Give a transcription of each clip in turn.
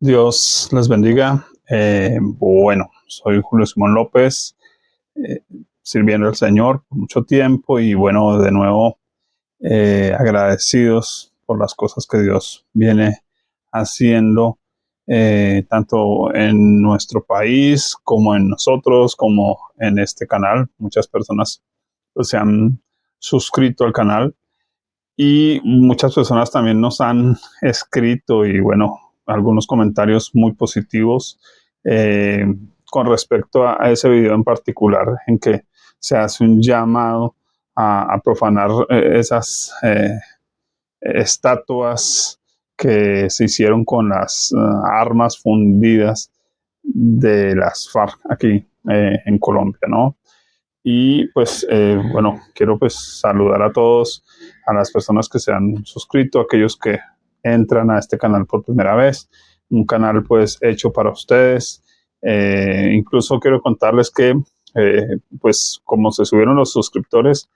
Dios les bendiga. Bueno, soy Julio Simón López, eh, sirviendo al Señor por mucho tiempo y bueno, de nuevo agradecidos por las cosas que Dios viene haciendo, tanto en nuestro país como en nosotros, como en este canal. Muchas personas pues, se han suscrito al canal y muchas personas también nos han escrito y bueno, algunos comentarios muy positivos eh, con respecto a ese video en particular en que se hace un llamado a profanar esas estatuas que se hicieron con las armas fundidas de las FARC aquí en Colombia, ¿no? Y pues bueno, quiero pues saludar a todos, a las personas que se han suscrito, a aquellos que entran a este canal por primera vez, un canal pues hecho para ustedes. Incluso quiero contarles que pues como se subieron los suscriptores,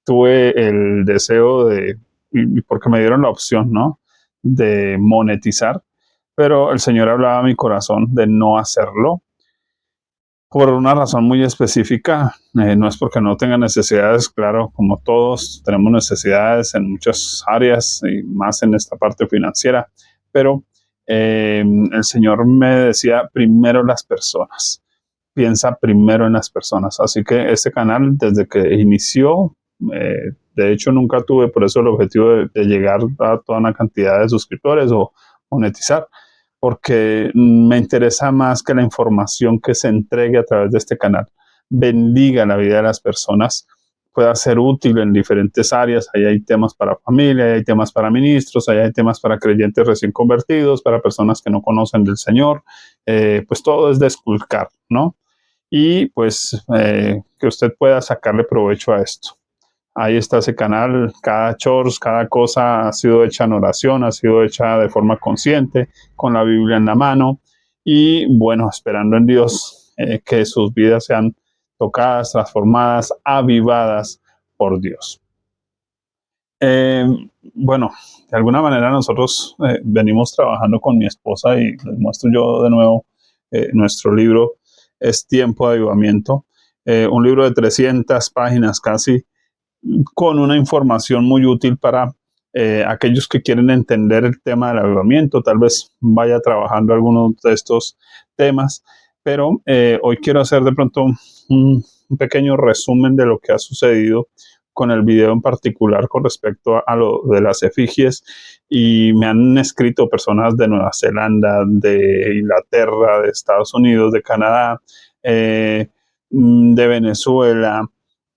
tuve el deseo de, porque me dieron la opción, ¿no? De monetizar, pero el Señor hablaba a mi corazón de no hacerlo por una razón muy específica. No es porque no tenga necesidades, claro, como todos tenemos necesidades en muchas áreas y más en esta parte financiera, pero el Señor me decía primero las personas, piensa primero en las personas. Así que este canal, desde que inició, de hecho nunca tuve por eso el objetivo de llegar a toda una cantidad de suscriptores o monetizar, porque me interesa más que la información que se entregue a través de este canal bendiga la vida de las personas, pueda ser útil en diferentes áreas. Ahí hay temas para familia, ahí hay temas para ministros, ahí hay temas para creyentes recién convertidos, para personas que no conocen del Señor. Pues todo es de esculcar, ¿no? Y pues que usted pueda sacarle provecho a esto. Ahí está ese canal, cada chorus, cada cosa ha sido hecha en oración, ha sido hecha de forma consciente, con la Biblia en la mano y bueno, esperando en Dios que sus vidas sean tocadas, transformadas, avivadas por Dios. Eh, bueno, de alguna manera nosotros venimos trabajando con mi esposa y les muestro yo de nuevo nuestro libro, Es Tiempo de Avivamiento, un libro de 300 páginas casi, con una información muy útil para aquellos que quieren entender el tema del avivamiento. Tal vez vaya trabajando algunos de estos temas, pero hoy quiero hacer de pronto un pequeño resumen de lo que ha sucedido con el video en particular con respecto a lo de las efigies, y me han escrito personas de Nueva Zelanda, de Inglaterra, de Estados Unidos, de Canadá, de Venezuela,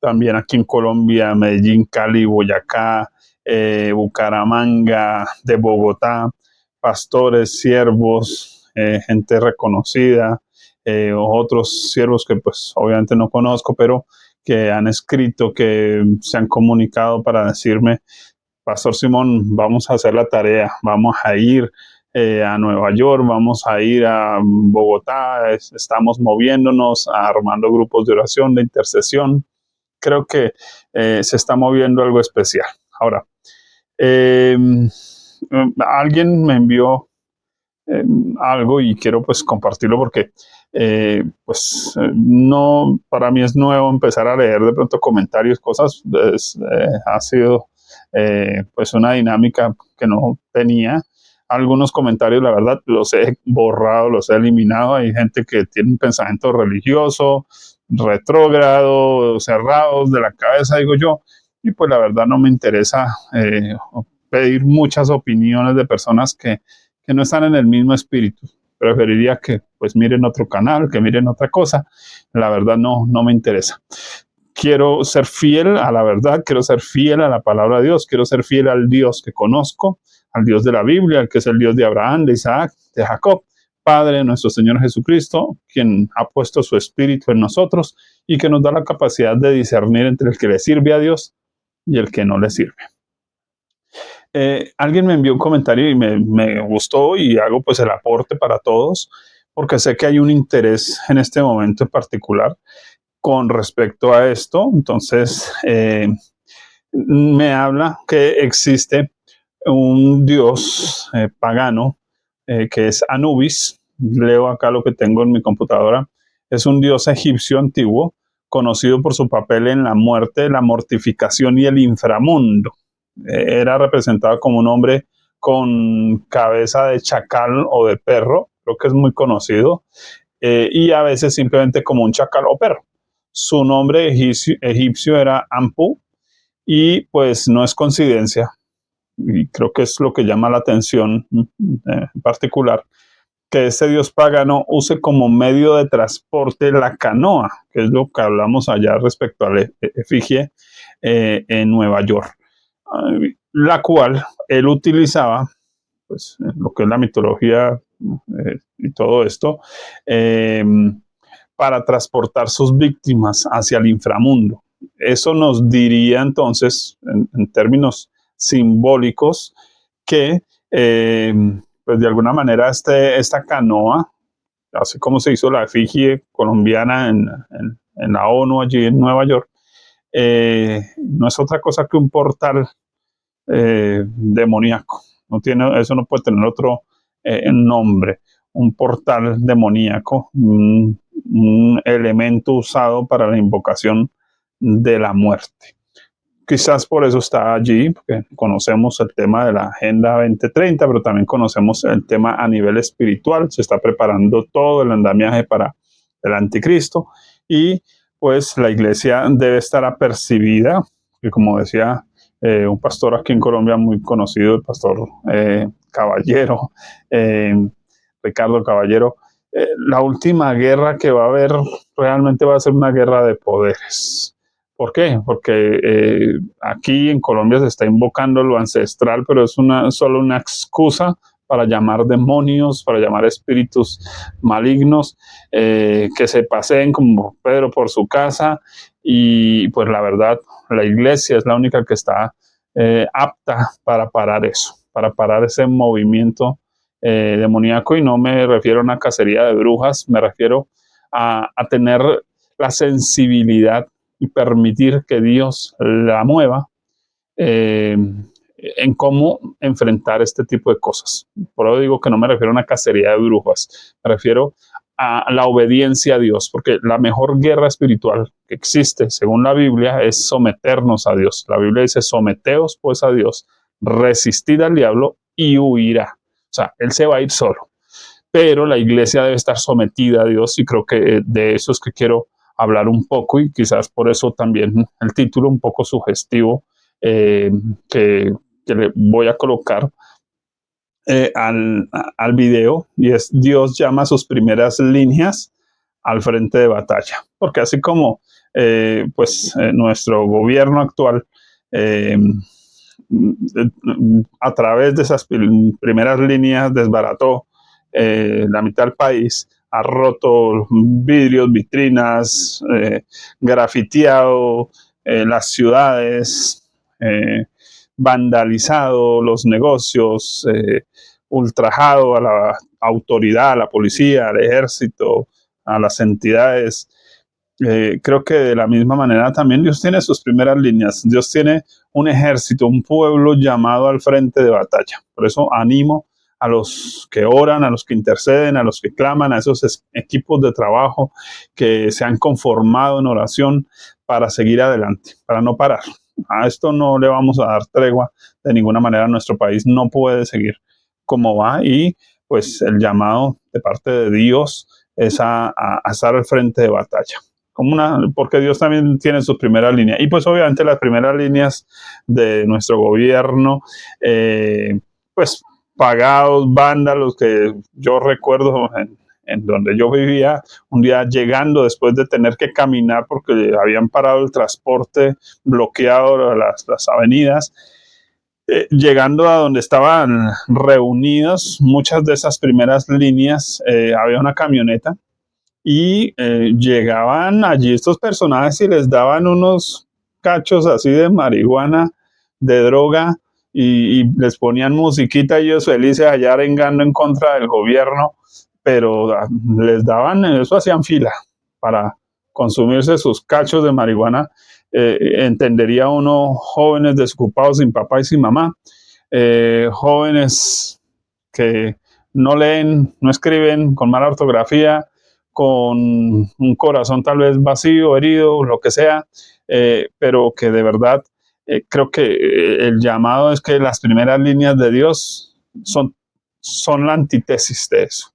también aquí en Colombia, Medellín, Cali, Boyacá, Bucaramanga, de Bogotá, pastores, siervos, gente reconocida, otros siervos que pues obviamente no conozco, pero que han escrito, que se han comunicado para decirme, Pastor Simón, vamos a hacer la tarea, vamos a ir a Nueva York, vamos a ir a Bogotá, estamos moviéndonos, armando grupos de oración, de intercesión. Creo que se está moviendo algo especial. Ahora, eh, alguien me envió eh, algo y quiero pues compartirlo porque no, para mí es nuevo empezar a leer de pronto comentarios, cosas, ha sido pues una dinámica que no tenía. Algunos comentarios, la verdad, los he borrado, los he eliminado. Hay gente que tiene un pensamiento religioso, retrógrado, cerrados de la cabeza, digo yo, y pues la verdad no me interesa pedir muchas opiniones de personas que no están en el mismo espíritu. Preferiría que pues miren otro canal, que miren otra cosa. La verdad no me interesa. Quiero ser fiel a la verdad, quiero ser fiel a la palabra de Dios, quiero ser fiel al Dios que conozco, al Dios de la Biblia, al que es el Dios de Abraham, de Isaac, de Jacob, Padre, nuestro Señor Jesucristo, quien ha puesto su espíritu en nosotros y que nos da la capacidad de discernir entre el que le sirve a Dios y el que no le sirve. Alguien me envió un comentario y me gustó y hago pues el aporte para todos porque sé que hay un interés en este momento en particular con respecto a esto. Entonces, me habla que existe un dios pagano que es Anubis. Leo acá lo que tengo en mi computadora. Es un dios egipcio antiguo, conocido por su papel en la muerte, la mortificación y el inframundo. Era representado como un hombre con cabeza de chacal o de perro, creo que es muy conocido, y a veces simplemente como un chacal o perro. Su nombre egipcio era Ampu, y pues no es coincidencia, y creo que es lo que llama la atención en particular, que este dios pagano use como medio de transporte la canoa, que es lo que hablamos allá respecto a la efigie en Nueva York, la cual él utilizaba, pues, en lo que es la mitología y todo esto, eh, para transportar sus víctimas hacia el inframundo. Eso nos diría entonces, en términos simbólicos, que pues de alguna manera esta canoa, así como se hizo la efigie colombiana en la ONU allí en Nueva York, no es otra cosa que un portal demoníaco. No tiene, eso no puede tener otro nombre. Un portal demoníaco, un elemento usado para la invocación de la muerte. Quizás por eso está allí, porque conocemos el tema de la Agenda 2030, pero también conocemos el tema a nivel espiritual. Se está preparando todo el andamiaje para el anticristo, y pues la iglesia debe estar apercibida, que como decía un pastor aquí en Colombia muy conocido, el pastor Caballero, Ricardo Caballero, la última guerra que va a haber realmente va a ser una guerra de poderes. ¿Por qué? Porque aquí en Colombia se está invocando lo ancestral, pero es solo una excusa para llamar demonios, para llamar espíritus malignos, que se paseen como Pedro por su casa, y pues la verdad, la iglesia es la única que está apta para parar eso, para parar ese movimiento demoníaco, y no me refiero a una cacería de brujas, me refiero a tener la sensibilidad y permitir que Dios la mueva en cómo enfrentar este tipo de cosas. Por eso digo que no me refiero a una cacería de brujas, me refiero a la obediencia a Dios, porque la mejor guerra espiritual que existe, según la Biblia, es someternos a Dios. La Biblia dice: someteos pues a Dios, resistid al diablo y huirá. O sea, él se va a ir solo, pero la iglesia debe estar sometida a Dios, y creo que de eso es que quiero hablar un poco, y quizás por eso también el título un poco sugestivo que le voy a colocar al video, y es: Dios llama a sus primeras líneas al frente de batalla. Porque así como nuestro gobierno actual eh, a través de esas primeras líneas desbarató la mitad del país, ha roto vidrios, vitrinas, grafiteado las ciudades, vandalizado los negocios, ultrajado a la autoridad, a la policía, al ejército, a las entidades. Creo que de la misma manera también Dios tiene sus primeras líneas. Dios tiene un ejército, un pueblo llamado al frente de batalla. Por eso animo a los que oran, a los que interceden, a los que claman, a esos equipos de trabajo que se han conformado en oración para seguir adelante, para no parar. A esto no le vamos a dar tregua de ninguna manera. Nuestro país no puede seguir como va, y pues el llamado de parte de Dios es a estar al frente de batalla. Porque Dios también tiene sus primeras líneas. Y pues obviamente las primeras líneas de nuestro gobierno, pues pagados, vándalos, que yo recuerdo en donde yo vivía, un día llegando después de tener que caminar porque habían parado el transporte, bloqueado las avenidas, llegando a donde estaban reunidas muchas de esas primeras líneas, había una camioneta, y llegaban allí estos personajes y les daban unos cachos así de marihuana, de droga, y les ponían musiquita, y ellos felices allá arengando en contra del gobierno, pero les daban, eso hacían fila para consumirse sus cachos de marihuana. Entendería uno, jóvenes desocupados sin papá y sin mamá, jóvenes que no leen, no escriben, con mala ortografía, con un corazón tal vez vacío, herido, lo que sea, pero que de verdad creo que el llamado es que las primeras líneas de Dios son la antítesis de eso.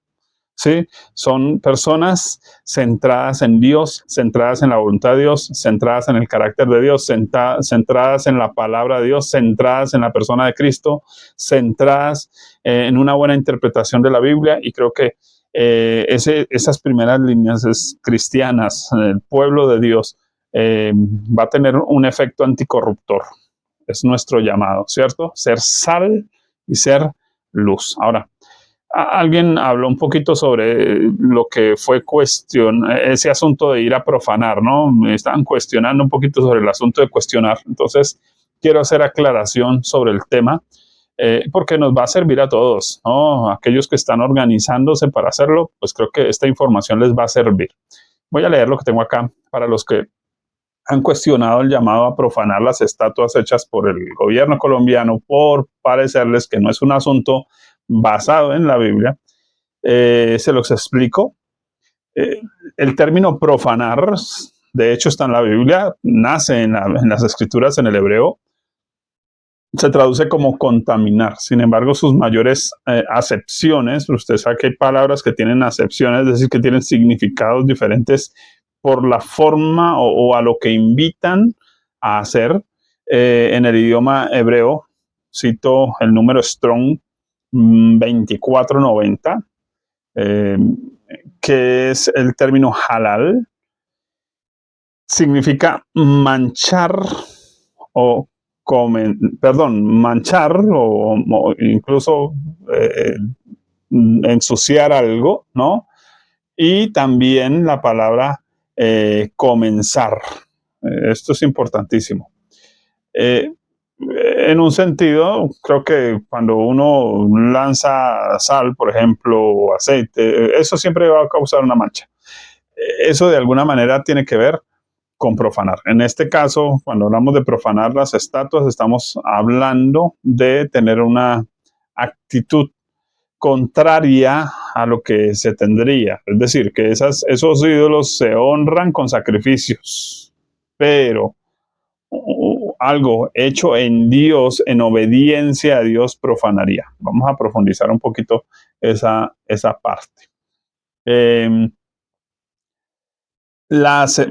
¿Sí? Son personas centradas en Dios, centradas en la voluntad de Dios, centradas en el carácter de Dios, centradas en la palabra de Dios, centradas en la persona de Cristo, centradas en una buena interpretación de la Biblia. Y creo que esas primeras líneas cristianas, el pueblo de Dios, va a tener un efecto anticorruptor. Es nuestro llamado, ¿cierto? Ser sal y ser luz. Ahora, alguien habló un poquito sobre lo que fue ese asunto de ir a profanar, ¿no? Me estaban cuestionando un poquito sobre el asunto de cuestionar. Entonces, quiero hacer aclaración sobre el tema, porque nos va a servir a todos, ¿no? Aquellos que están organizándose para hacerlo, pues creo que esta información les va a servir. Voy a leer lo que tengo acá para los que han cuestionado el llamado a profanar las estatuas hechas por el gobierno colombiano por parecerles que no es un asunto basado en la Biblia. Se los explico. El término profanar, de hecho está en la Biblia, nace en las escrituras en el hebreo, se traduce como contaminar. Sin embargo, sus mayores acepciones, usted sabe que hay palabras que tienen acepciones, es decir, que tienen significados diferentes por la forma o a lo que invitan a hacer. En el idioma hebreo, cito el número Strong 2490, que es el término halal, significa manchar o manchar o incluso ensuciar algo, ¿no? Y también la palabra comenzar. Esto es importantísimo. En un sentido, creo que cuando uno lanza sal, por ejemplo, o aceite, eso siempre va a causar una mancha. Eso de alguna manera tiene que ver con profanar. En este caso, cuando hablamos de profanar las estatuas, estamos hablando de tener una actitud contraria a lo que se tendría. Es decir, que esos ídolos se honran con sacrificios, pero algo hecho en Dios, en obediencia a Dios, profanaría. Vamos a profundizar un poquito esa parte.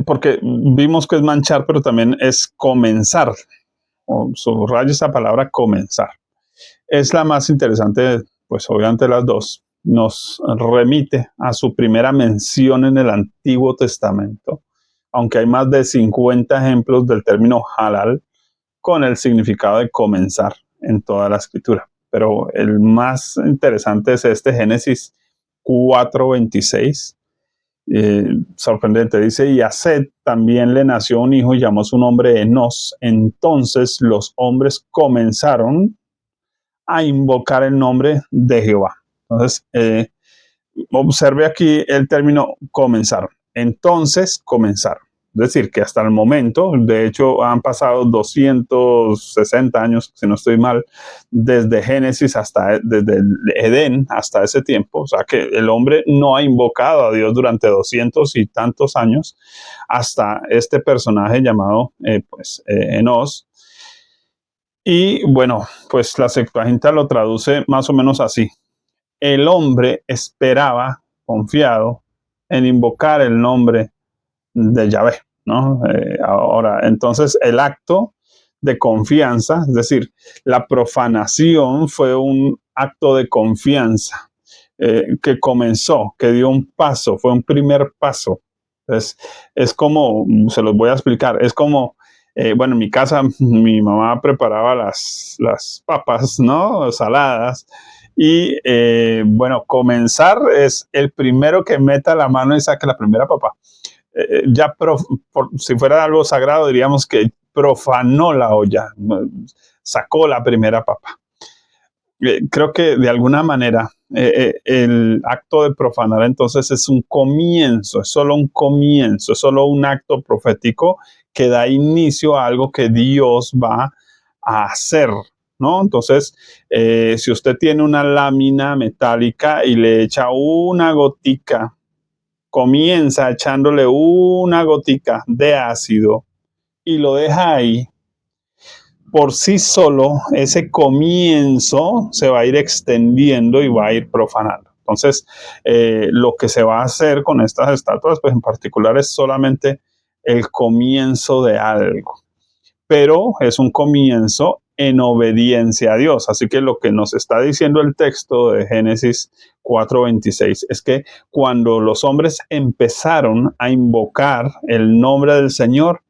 Porque vimos que es manchar, pero también es comenzar. O subrayo esa palabra comenzar. Es la más interesante, pues obviamente las dos. Nos remite a su primera mención en el Antiguo Testamento, aunque hay más de 50 ejemplos del término halal con el significado de comenzar en toda la escritura. Pero el más interesante es este Génesis 4:26. Sorprendente, dice, y a Set también le nació un hijo y llamó su nombre Enos. Entonces los hombres comenzaron a invocar el nombre de Jehová. Entonces, observe aquí el término comenzaron. Entonces comenzaron. Es decir, que hasta el momento, de hecho, han pasado 260 años, si no estoy mal, desde Génesis desde el Edén hasta ese tiempo. O sea, que el hombre no ha invocado a Dios durante 200 y tantos años hasta este personaje llamado, Enos. Y bueno, pues la Septuaginta lo traduce más o menos así. El hombre esperaba, confiado, en invocar el nombre de Yahvé, ¿no? Ahora, entonces el acto de confianza, es decir, la profanación fue un acto de confianza que comenzó, que dio un paso, fue un primer paso. Entonces, es como, se los voy a explicar, es como, bueno, en mi casa mi mamá preparaba las papas, ¿no? Saladas. Y bueno, comenzar es el primero que meta la mano y saque la primera papa. Ya si fuera algo sagrado, diríamos que profanó la olla, sacó la primera papa. Creo que de alguna manera el acto de profanar entonces es un comienzo, es solo un comienzo, es solo un acto profético que da inicio a algo que Dios va a hacer ¿no? Entonces, si usted tiene una lámina metálica y le echa una gotica, comienza echándole una gotica de ácido y lo deja ahí, por sí solo ese comienzo se va a ir extendiendo y va a ir profanando. Entonces, lo que se va a hacer con estas estatuas, pues en particular es solamente el comienzo de algo, pero es un comienzo en obediencia a Dios. Así que lo que nos está diciendo el texto de Génesis 4:26 es que cuando los hombres empezaron a invocar el nombre del Señor,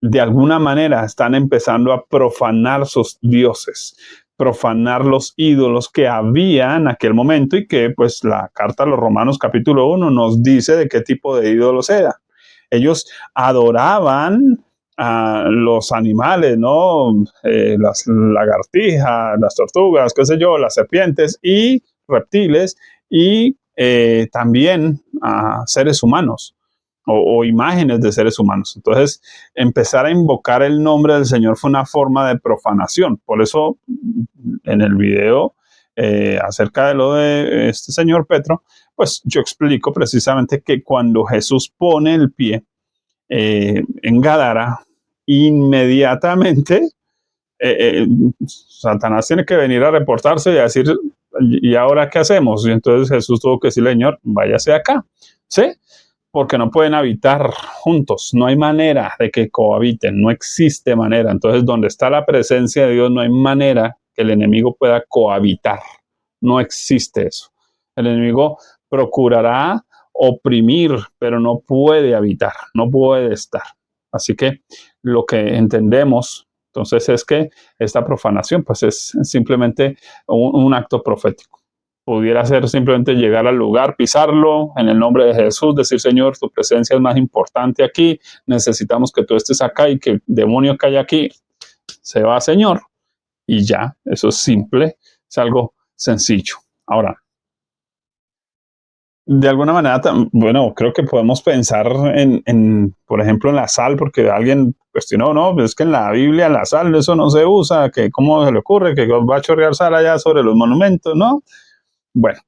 de alguna manera están empezando a profanar sus dioses, profanar los ídolos que había en aquel momento y que pues la carta a los Romanos capítulo 1 nos dice de qué tipo de ídolos era. Ellos adoraban a los animales, ¿no? Las lagartijas, las tortugas, qué sé yo, las serpientes y reptiles y también a seres humanos o imágenes de seres humanos. Entonces, empezar a invocar el nombre del Señor fue una forma de profanación. Por eso, en el video acerca de lo de este señor Petro, pues yo explico precisamente que cuando Jesús pone el pie en Gadara, inmediatamente Satanás tiene que venir a reportarse y a decir, ¿y ahora qué hacemos? Y entonces Jesús tuvo que decirle, Señor, váyase acá, ¿sí? Porque no pueden habitar juntos, no hay manera de que cohabiten, no existe manera. Entonces, donde está la presencia de Dios, no hay manera que el enemigo pueda cohabitar, no existe eso. El enemigo procurará oprimir, pero no puede habitar, no puede estar. Así que lo que entendemos entonces es que esta profanación pues es simplemente un acto profético. Pudiera ser simplemente llegar al lugar, pisarlo en el nombre de Jesús, decir, Señor, tu presencia es más importante aquí, necesitamos que tú estés acá y que el demonio que hay aquí se va, Señor. Y ya, eso es simple, es algo sencillo. Ahora, de alguna manera, bueno, creo que podemos pensar por ejemplo, en la sal, porque alguien cuestionó, no, es que en la Biblia la sal, eso no se usa, que cómo se le ocurre que va a chorrear sal allá sobre los monumentos, ¿no? Bueno,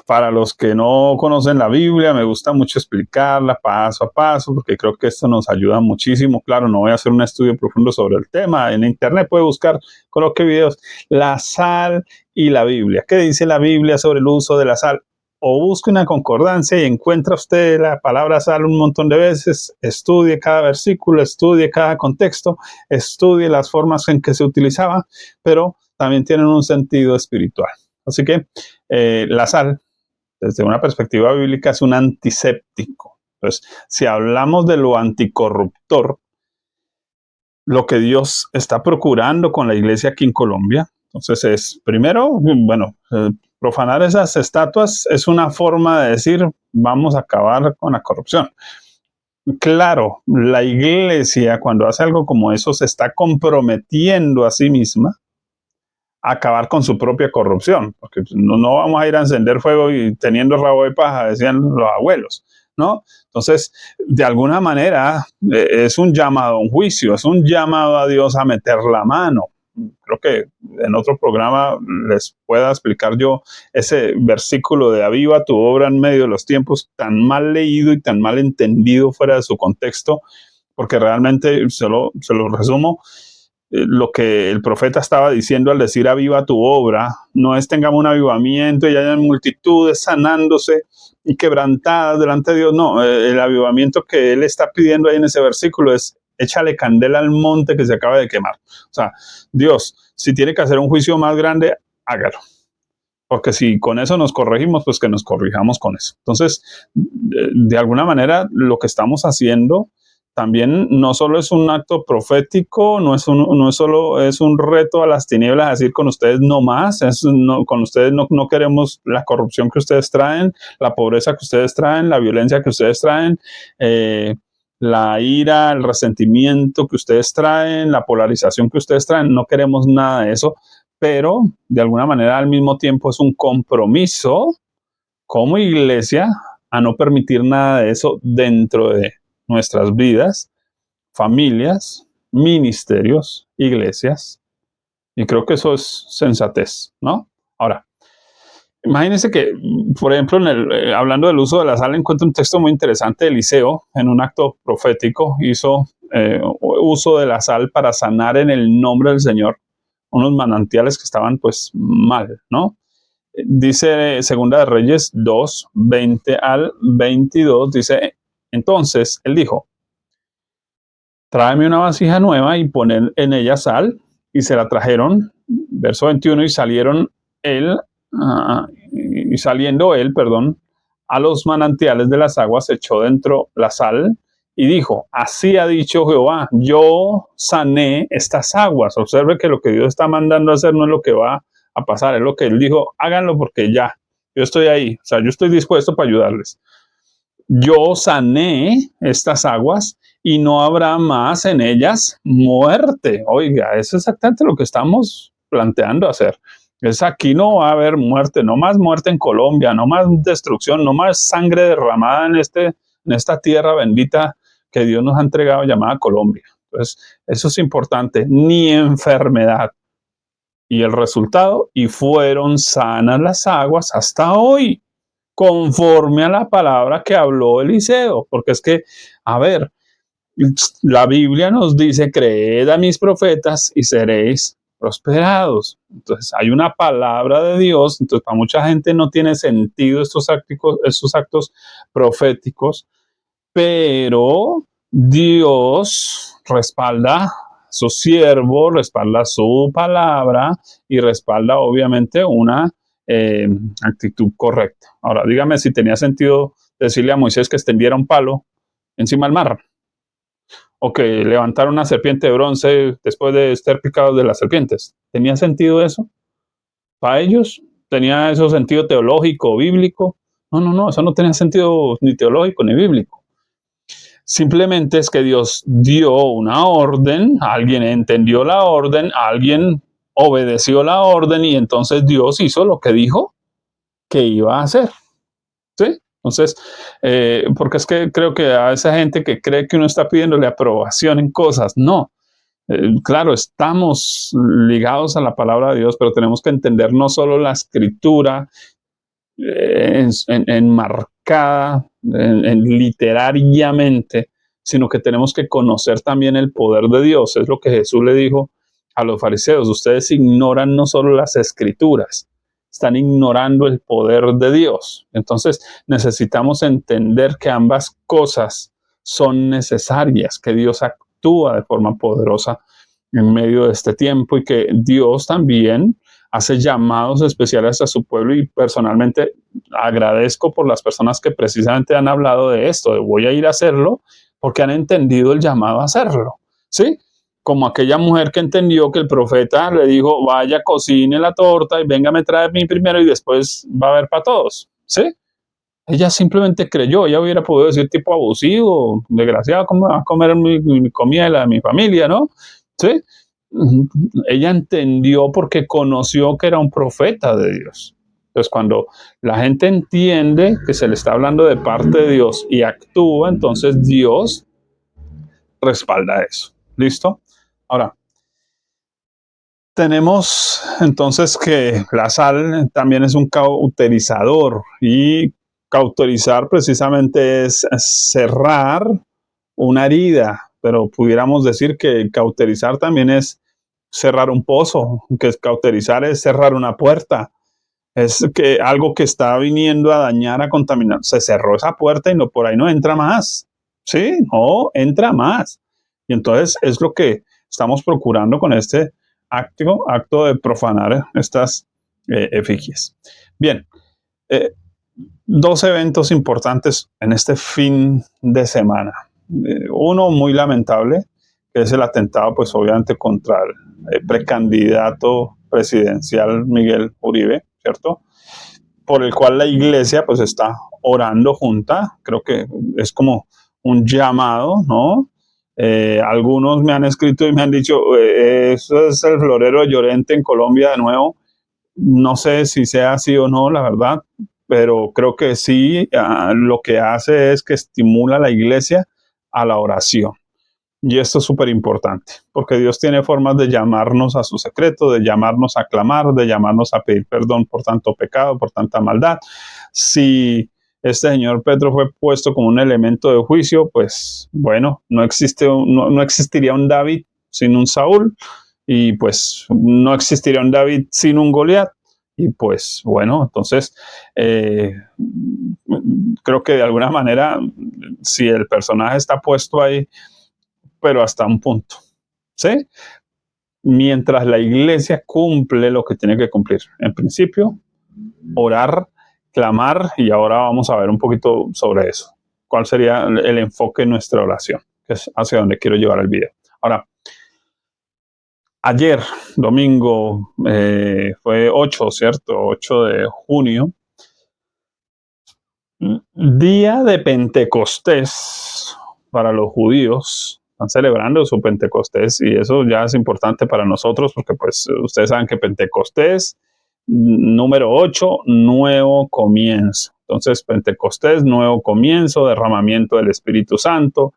para los que no conocen la Biblia, me gusta mucho explicarla paso a paso, porque creo que esto nos ayuda muchísimo. Claro, no voy a hacer un estudio profundo sobre el tema. En internet puede buscar, coloque videos, la sal y la Biblia. ¿Qué dice la Biblia sobre el uso de la sal? O busque una concordancia y encuentra usted la palabra sal un montón de veces, estudie cada versículo, estudie cada contexto, estudie las formas en que se utilizaba, pero también tienen un sentido espiritual. Así que la sal, desde una perspectiva bíblica, es un antiséptico. Entonces, si hablamos de lo anticorruptor, lo que Dios está procurando con la iglesia aquí en Colombia, entonces es, primero, bueno, profanar esas estatuas es una forma de decir, vamos a acabar con la corrupción. Claro, la iglesia cuando hace algo como eso se está comprometiendo a sí misma acabar con su propia corrupción, porque no vamos a ir a encender fuego y teniendo rabo de paja, decían los abuelos, ¿no? Entonces, de alguna manera, es un llamado a un juicio, es un llamado a Dios a meter la mano. Creo que en otro programa les pueda explicar yo ese versículo de aviva tu obra en medio de los tiempos, tan mal leído y tan mal entendido fuera de su contexto, porque realmente se lo resumo. Lo que el profeta estaba diciendo al decir aviva tu obra, no es tengamos un avivamiento y hayan multitudes sanándose y quebrantadas delante de Dios, no, el avivamiento que él está pidiendo ahí en ese versículo es échale candela al monte que se acaba de quemar. O sea, Dios, si tiene que hacer un juicio más grande, hágalo. Porque si con eso nos corregimos, pues que nos corrijamos con eso. Entonces, de alguna manera, lo que estamos haciendo también no solo es un acto profético, no es solo es un reto a las tinieblas, decir con ustedes no más, con ustedes no queremos la corrupción que ustedes traen, la pobreza que ustedes traen, la violencia que ustedes traen, la ira, el resentimiento que ustedes traen, la polarización que ustedes traen, no queremos nada de eso, pero de alguna manera al mismo tiempo es un compromiso como iglesia a no permitir nada de eso dentro de nuestras vidas, familias, ministerios, iglesias. Y creo que eso es sensatez, ¿no? Ahora, imagínense que, por ejemplo, hablando del uso de la sal, encuentro un texto muy interesante de Eliseo, en un acto profético, hizo uso de la sal para sanar en el nombre del Señor unos manantiales que estaban pues mal, ¿no? Dice Segunda de Reyes 2, 20 al 22, dice, entonces él dijo, tráeme una vasija nueva y poner en ella sal, y se la trajeron, verso 21, y salieron él, y saliendo él, perdón, a los manantiales de las aguas, echó dentro la sal y dijo, así ha dicho Jehová, yo sané estas aguas. Observe que lo que Dios está mandando a hacer no es lo que va a pasar, es lo que él dijo, háganlo porque ya, yo estoy ahí, o sea, yo estoy dispuesto para ayudarles. Yo sané estas aguas y no habrá más en ellas muerte. Oiga, eso es exactamente lo que estamos planteando hacer. Es aquí no va a haber muerte, no más muerte en Colombia, no más destrucción, no más sangre derramada en esta tierra bendita que Dios nos ha entregado llamada Colombia. Entonces, eso es importante, ni enfermedad. Y el resultado, y fueron sanas las aguas hasta hoy, conforme a la palabra que habló Eliseo, porque es que, a ver, la Biblia nos dice, creed a mis profetas y seréis prosperados. Entonces, hay una palabra de Dios, entonces para mucha gente no tiene sentido estos actos proféticos, pero Dios respalda su siervo, respalda su palabra y respalda obviamente una eh, actitud correcta. Ahora, dígame si tenía sentido decirle a Moisés que extendiera un palo encima del mar o que levantara una serpiente de bronce después de estar picados de las serpientes. ¿Tenía sentido eso para ellos? ¿Tenía eso sentido teológico, bíblico? No, no, no, eso no tenía sentido ni teológico ni bíblico. Simplemente es que Dios dio una orden, alguien entendió la orden, alguien obedeció la orden y entonces Dios hizo lo que dijo que iba a hacer. ¿Sí? Entonces, porque es que creo que a esa gente que cree que uno está pidiéndole aprobación en cosas, no. Claro, estamos ligados a la palabra de Dios, pero tenemos que entender no solo la escritura enmarcada literariamente, sino que tenemos que conocer también el poder de Dios. Es lo que Jesús le dijo a los fariseos. Ustedes ignoran no solo las escrituras, están ignorando el poder de Dios. Entonces necesitamos entender que ambas cosas son necesarias, que Dios actúa de forma poderosa en medio de este tiempo y que Dios también hace llamados especiales a su pueblo, y personalmente agradezco por las personas que precisamente han hablado de esto, de voy a ir a hacerlo, porque han entendido el llamado a hacerlo, ¿sí? Como aquella mujer que entendió que el profeta le dijo, vaya, cocine la torta y venga, me trae a mí primero y después va a haber para todos, ¿sí? Ella simplemente creyó, ella hubiera podido decir tipo abusivo, desgraciado, ¿cómo va a comer mi comida y la de mi familia, no? ¿Sí? Ella entendió porque conoció que era un profeta de Dios. Entonces, cuando la gente entiende que se le está hablando de parte de Dios y actúa, entonces Dios respalda eso. ¿Listo? Ahora, tenemos entonces que la sal también es un cauterizador, y cauterizar precisamente es cerrar una herida, pero pudiéramos decir que cauterizar también es cerrar un pozo, que cauterizar es cerrar una puerta, es que algo que está viniendo a dañar, a contaminar, se cerró esa puerta y no, por ahí no entra más, ¿sí? No entra más. Y entonces es lo que estamos procurando con este acto de profanar estas efigies. Bien, eh, dos eventos importantes en este fin de semana. Uno muy lamentable, que es el atentado, pues obviamente contra el precandidato presidencial Miguel Uribe, ¿cierto? Por el cual la iglesia pues está orando junta. Creo que es como un llamado, ¿no? Algunos me han escrito y me han dicho, eso es el florero de Llorente en Colombia de nuevo. No sé si sea así o no, la verdad, pero creo que sí, lo que hace es que estimula a la iglesia a la oración. Y esto es súper importante, porque Dios tiene formas de llamarnos a su secreto, de llamarnos a clamar, de llamarnos a pedir perdón por tanto pecado, por tanta maldad. Si este señor Pedro fue puesto como un elemento de juicio, pues bueno, no existiría un David sin un Saúl, y pues no existiría un David sin un Goliat. Y pues bueno, entonces creo que de alguna manera, si el personaje está puesto ahí, pero hasta un punto, ¿sí? Mientras la iglesia cumple lo que tiene que cumplir. En principio, orar, clamar, y ahora vamos a ver un poquito sobre eso. ¿Cuál sería el enfoque de nuestra oración? Que es hacia donde quiero llevar el video. Ahora, ayer, domingo, fue 8, ¿cierto? 8 de junio, día de Pentecostés para los judíos. Están celebrando su Pentecostés, y eso ya es importante para nosotros porque pues ustedes saben que Pentecostés, número 8, nuevo comienzo. Entonces, Pentecostés, nuevo comienzo, derramamiento del Espíritu Santo,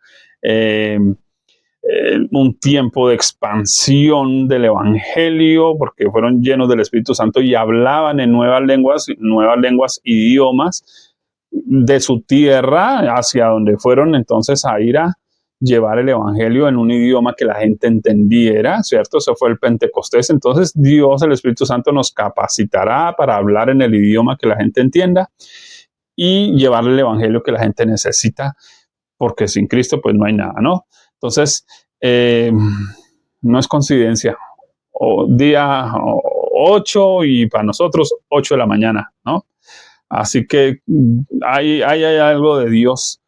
un tiempo de expansión del Evangelio, porque fueron llenos del Espíritu Santo y hablaban en nuevas lenguas, idiomas de su tierra hacia donde fueron entonces a ir a llevar el Evangelio en un idioma que la gente entendiera, ¿cierto? Eso fue el Pentecostés. Entonces Dios, el Espíritu Santo, nos capacitará para hablar en el idioma que la gente entienda y llevar el Evangelio que la gente necesita, porque sin Cristo pues no hay nada, ¿no? Entonces, no es coincidencia. Día 8 y para nosotros 8 de la mañana, ¿no? Así que hay algo de Dios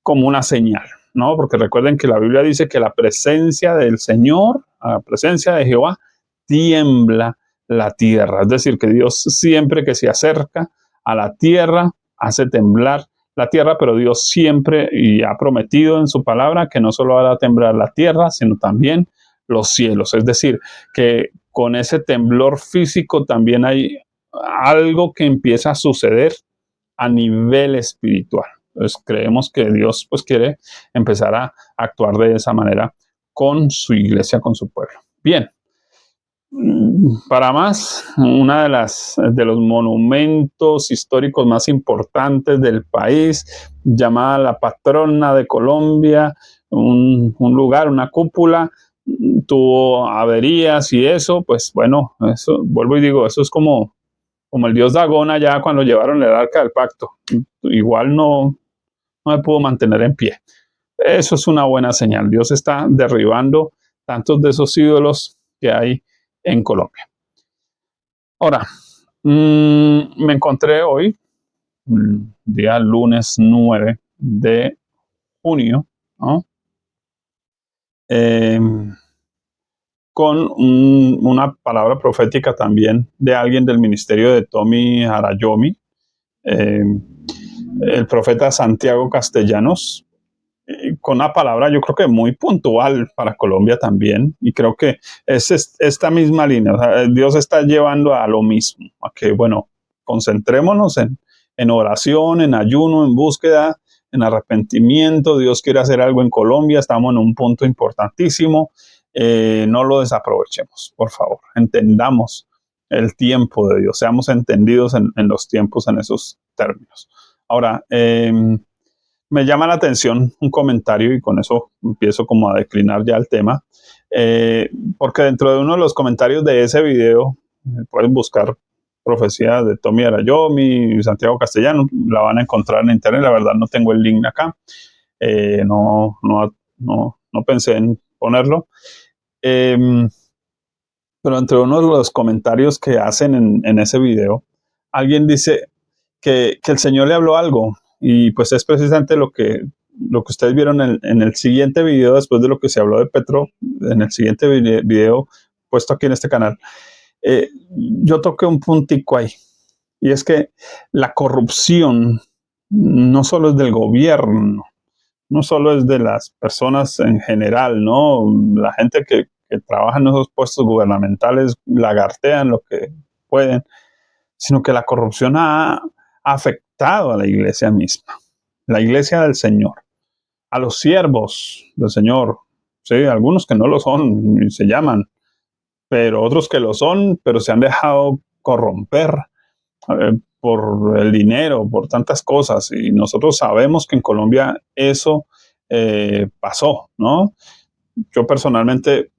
como una señal, ¿no? Porque recuerden que la Biblia dice que la presencia del Señor, la presencia de Jehová, tiembla la tierra. Es decir, que Dios siempre que se acerca a la tierra hace temblar la tierra, pero Dios siempre y ha prometido en su palabra que no solo hará temblar la tierra, sino también los cielos. Es decir, que con ese temblor físico también hay algo que empieza a suceder a nivel espiritual. Entonces creemos que Dios pues quiere empezar a actuar de esa manera con su iglesia, con su pueblo. Bien, para más, una de los monumentos históricos más importantes del país, llamada la patrona de Colombia, un lugar, una cúpula, tuvo averías y eso, pues bueno, eso vuelvo y digo, eso es como el dios Dagón allá cuando llevaron el arca del pacto. Igual no me pudo mantener en pie. Eso es una buena señal. Dios está derribando tantos de esos ídolos que hay en Colombia. Ahora, me encontré hoy, día lunes 9 de junio, ¿no? Con una palabra profética también de alguien del ministerio de Tommy Arayomi, el profeta Santiago Castellanos, con una palabra yo creo que muy puntual para Colombia también, y creo que es esta misma línea. O sea, Dios está llevando a lo mismo, a que bueno, concentrémonos en oración, en ayuno, en búsqueda, en arrepentimiento. Dios quiere hacer algo en Colombia, estamos en un punto importantísimo, no lo desaprovechemos, por favor, entendamos el tiempo de Dios, seamos entendidos en los tiempos, en esos términos. Ahora, me llama la atención un comentario, y con eso empiezo como a declinar ya el tema, porque dentro de uno de los comentarios de ese video, pueden buscar profecía de Tommy Arayomi y Santiago Castellano, la van a encontrar en internet. La verdad no tengo el link acá, no pensé en ponerlo, pero entre uno de los comentarios que hacen en ese video, alguien dice que el Señor le habló algo, y pues es precisamente lo que ustedes vieron en el siguiente video, después de lo que se habló de Petro, en el siguiente video puesto aquí en este canal. Yo toqué un puntico ahí, y es que la corrupción no solo es del gobierno, no solo es de las personas en general, ¿no? La gente que trabaja en esos puestos gubernamentales lagartean lo que pueden, sino que la corrupción ha afectado a la iglesia misma, la iglesia del Señor, a los siervos del Señor, ¿sí? Algunos que no lo son y se llaman, pero otros que lo son, pero se han dejado corromper por el dinero, por tantas cosas. Y nosotros sabemos que en Colombia eso pasó, ¿no? Yo personalmente,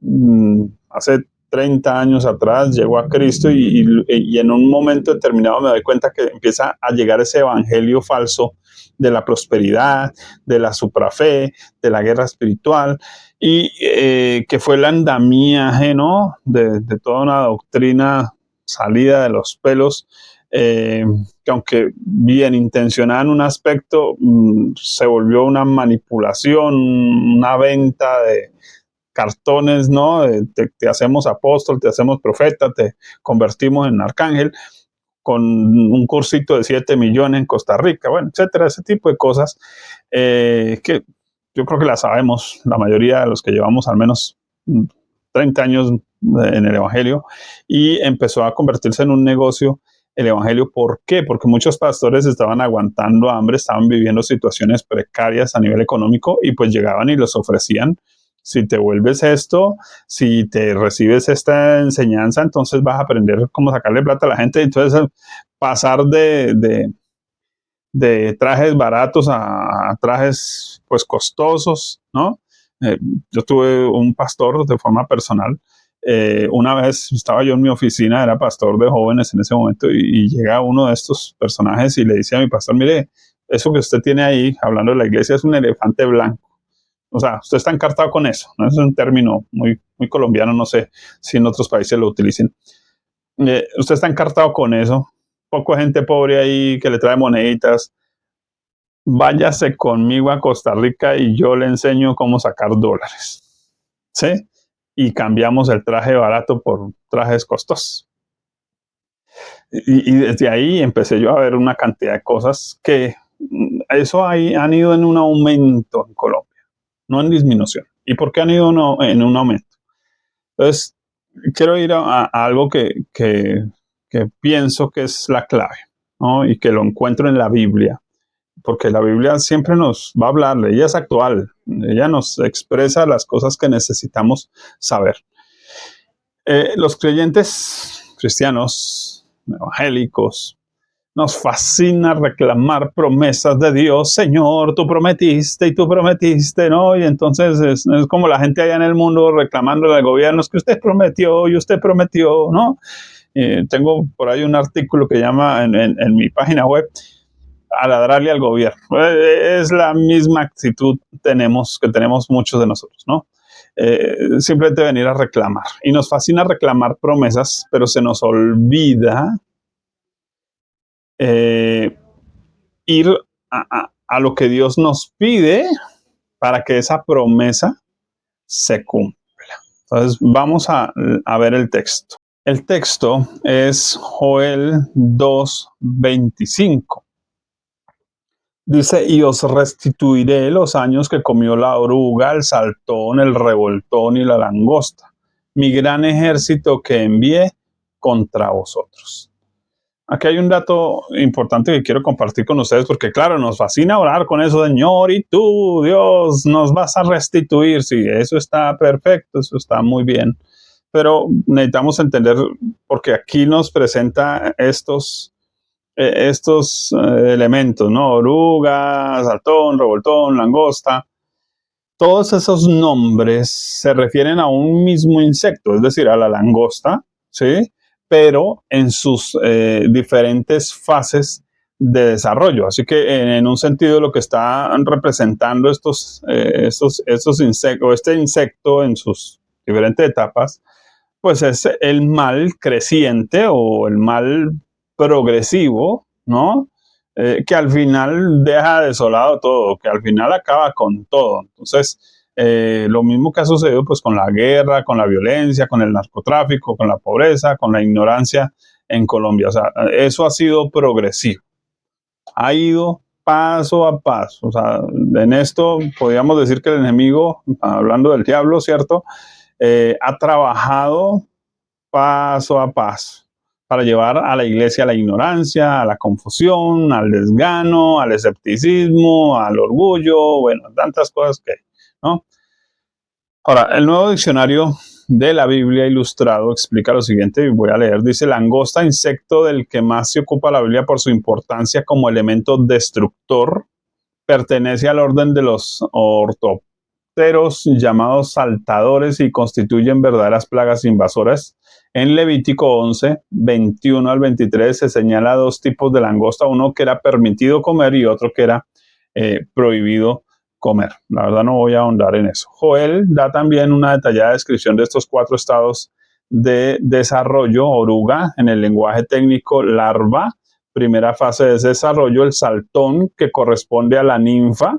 hace 30 años atrás, llego a Cristo y en un momento determinado me doy cuenta que empieza a llegar ese evangelio falso de la prosperidad, de la suprafe, de la guerra espiritual, y que fue el andamiaje, ¿no? De toda una doctrina salida de los pelos, que aunque bien intencionada en un aspecto, se volvió una manipulación, una venta de cartones, ¿no? Te hacemos apóstol, te hacemos profeta, te convertimos en arcángel, con un cursito de 7 millones en Costa Rica, bueno, etcétera, ese tipo de cosas que yo creo que las sabemos la mayoría de los que llevamos al menos 30 años en el Evangelio, y empezó a convertirse en un negocio el Evangelio. ¿Por qué? Porque muchos pastores estaban aguantando hambre, estaban viviendo situaciones precarias a nivel económico y pues llegaban y les ofrecían: si te vuelves esto, si te recibes esta enseñanza, entonces vas a aprender cómo sacarle plata a la gente. Entonces, pasar de trajes baratos a trajes pues costosos, ¿no? Yo tuve un pastor de forma personal. Una vez estaba yo en mi oficina, era pastor de jóvenes en ese momento, y llega uno de estos personajes y le dice a mi pastor: mire, eso que usted tiene ahí, hablando de la iglesia, es un elefante blanco. O sea, usted está encartado con eso, ¿no? Es un término muy, muy colombiano, no sé si en otros países lo utilicen. Usted está encartado con eso, poco gente pobre ahí que le trae moneditas. Váyase conmigo a Costa Rica y yo le enseño cómo sacar dólares, ¿sí? Y cambiamos el traje barato por trajes costosos. Y desde ahí empecé yo a ver una cantidad de cosas que eso ahí han ido en un aumento en Colombia, no en disminución. ¿Y por qué han ido en un aumento? Entonces, quiero ir a algo que pienso que es la clave, ¿no? Y que lo encuentro en la Biblia, porque la Biblia siempre nos va a hablar, ella es actual, ella nos expresa las cosas que necesitamos saber. Los creyentes cristianos, evangélicos, nos fascina reclamar promesas de Dios. Señor, tú prometiste y tú prometiste, ¿no? Y entonces es como la gente allá en el mundo reclamándole al gobierno: es que usted prometió y usted prometió, ¿no? Tengo por ahí un artículo que llama en mi página web a ladrarle al gobierno. Es la misma actitud que tenemos muchos de nosotros, ¿no? Simplemente venir a reclamar. Y nos fascina reclamar promesas, pero se nos olvida eh, ir a lo que Dios nos pide para que esa promesa se cumpla. Entonces vamos a ver el texto. El texto es Joel 2:25. Dice: y os restituiré los años que comió la oruga, el saltón, el revoltón y la langosta, mi gran ejército que envié contra vosotros. Aquí hay un dato importante que quiero compartir con ustedes, porque claro, nos fascina orar con eso: Señor, y tú, Dios, nos vas a restituir. Sí, eso está perfecto, eso está muy bien, pero necesitamos entender, porque aquí nos presenta estos elementos, ¿no? Oruga, saltón, revoltón, langosta. Todos esos nombres se refieren a un mismo insecto, es decir, a la langosta, ¿sí? Pero en sus diferentes fases de desarrollo. Así que en un sentido lo que están representando estos insectos, o este insecto en sus diferentes etapas, pues es el mal creciente o el mal progresivo, ¿no? Que al final deja desolado todo, que al final acaba con todo. Entonces, lo mismo que ha sucedido pues con la guerra, con la violencia, con el narcotráfico, con la pobreza, con la ignorancia en Colombia. O sea, eso ha sido progresivo, ha ido paso a paso. O sea, en esto podríamos decir que el enemigo, hablando del diablo, ¿cierto? Ha trabajado paso a paso para llevar a la iglesia a la ignorancia, a la confusión, al desgano, al escepticismo, al orgullo, bueno, tantas cosas que, ¿no? Ahora, el nuevo diccionario de la Biblia Ilustrado explica lo siguiente, y voy a leer, dice: langosta, insecto del que más se ocupa la Biblia por su importancia como elemento destructor, pertenece al orden de los ortópteros llamados saltadores y constituyen verdaderas plagas invasoras. En Levítico 11, 21 al 23 se señala dos tipos de langosta, uno que era permitido comer y otro que era prohibido comer. La verdad no voy a ahondar en eso. Joel da también una detallada descripción de estos 4 estados de desarrollo: oruga, en el lenguaje técnico larva, primera fase de desarrollo; el saltón, que corresponde a la ninfa,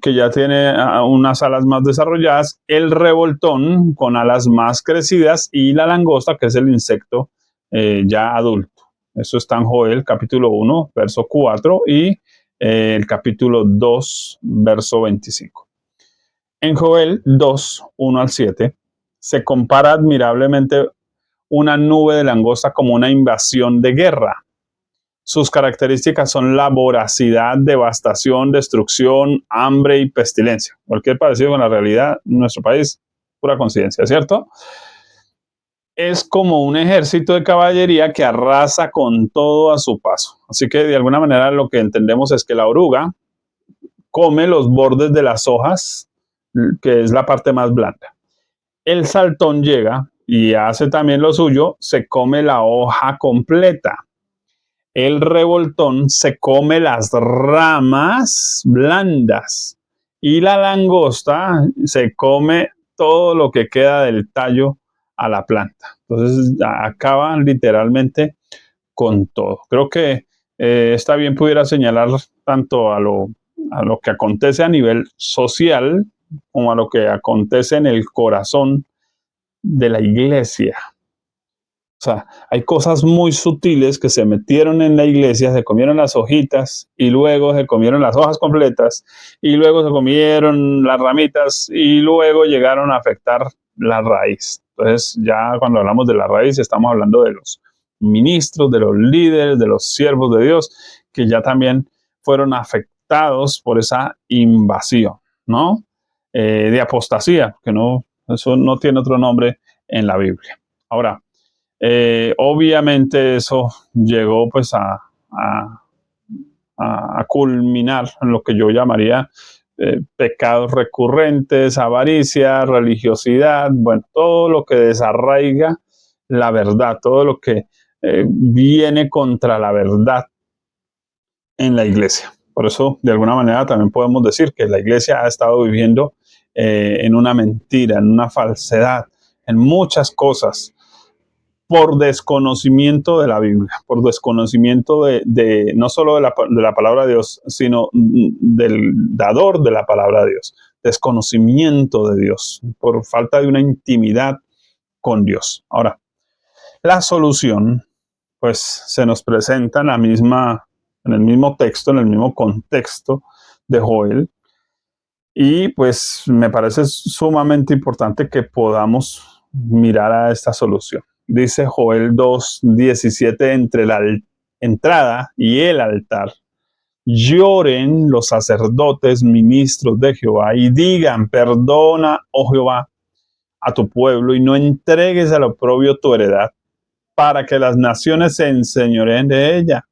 que ya tiene unas alas más desarrolladas; el revoltón, con alas más crecidas; y la langosta, que es el insecto ya adulto. Eso está en Joel capítulo 1, verso 4 y el capítulo 2, verso 25. En Joel 2, 1 al 7, se compara admirablemente una nube de langosta como una invasión de guerra. Sus características son la voracidad, devastación, destrucción, hambre y pestilencia. Cualquier parecido con la realidad en nuestro país, pura coincidencia, ¿cierto? Es como un ejército de caballería que arrasa con todo a su paso. Así que de alguna manera lo que entendemos es que la oruga come los bordes de las hojas, que es la parte más blanda. El saltón llega y hace también lo suyo, se come la hoja completa. El revoltón se come las ramas blandas y la langosta se come todo lo que queda del tallo a la planta. Entonces acaban literalmente con todo. Creo que está bien pudiera señalar tanto a lo que acontece a nivel social como a lo que acontece en el corazón de la iglesia. O sea, hay cosas muy sutiles que se metieron en la iglesia, se comieron las hojitas y luego se comieron las hojas completas y luego se comieron las ramitas y luego llegaron a afectar la raíz. Entonces, ya cuando hablamos de la raíz, estamos hablando de los ministros, de los líderes, de los siervos de Dios, que ya también fueron afectados por esa invasión, ¿no? De apostasía, que no, eso no tiene otro nombre en la Biblia. Ahora, obviamente eso llegó pues a culminar en lo que yo llamaría pecados recurrentes, avaricia, religiosidad, bueno, todo lo que desarraiga la verdad, todo lo que viene contra la verdad en la iglesia. Por eso, de alguna manera, también podemos decir que la iglesia ha estado viviendo en una mentira, en una falsedad, en muchas cosas, por desconocimiento de la Biblia, por desconocimiento de no solo de la palabra de Dios, sino del dador de la palabra de Dios, desconocimiento de Dios, por falta de una intimidad con Dios. Ahora, la solución, pues se nos presenta en el mismo texto, en el mismo contexto de Joel, y pues me parece sumamente importante que podamos mirar a esta solución. Dice Joel 2:17: entre la entrada y el altar lloren los sacerdotes, ministros de Jehová, y digan: perdona, oh Jehová, a tu pueblo, y no entregues al oprobio tu heredad, para que las naciones se enseñoreen de ella.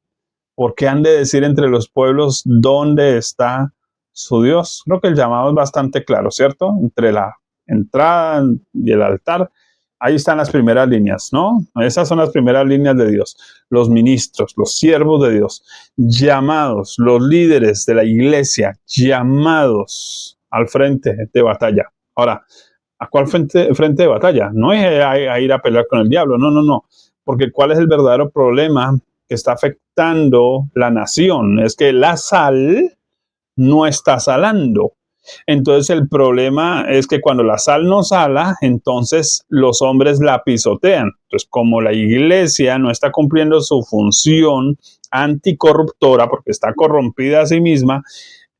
Porque han de decir entre los pueblos: ¿dónde está su Dios? Creo que el llamado es bastante claro, ¿cierto? Entre la entrada y el altar, ahí están las primeras líneas, ¿no? Esas son las primeras líneas de Dios. Los ministros, los siervos de Dios, llamados, los líderes de la iglesia, llamados al frente de batalla. Ahora, ¿a cuál frente de batalla? No es a ir a pelear con el diablo, no, no, no. Porque ¿cuál es el verdadero problema que está afectando la nación? Es que la sal no está salando. Entonces el problema es que cuando la sal no sala, entonces los hombres la pisotean. Entonces, como la iglesia no está cumpliendo su función anticorruptora porque está corrompida a sí misma,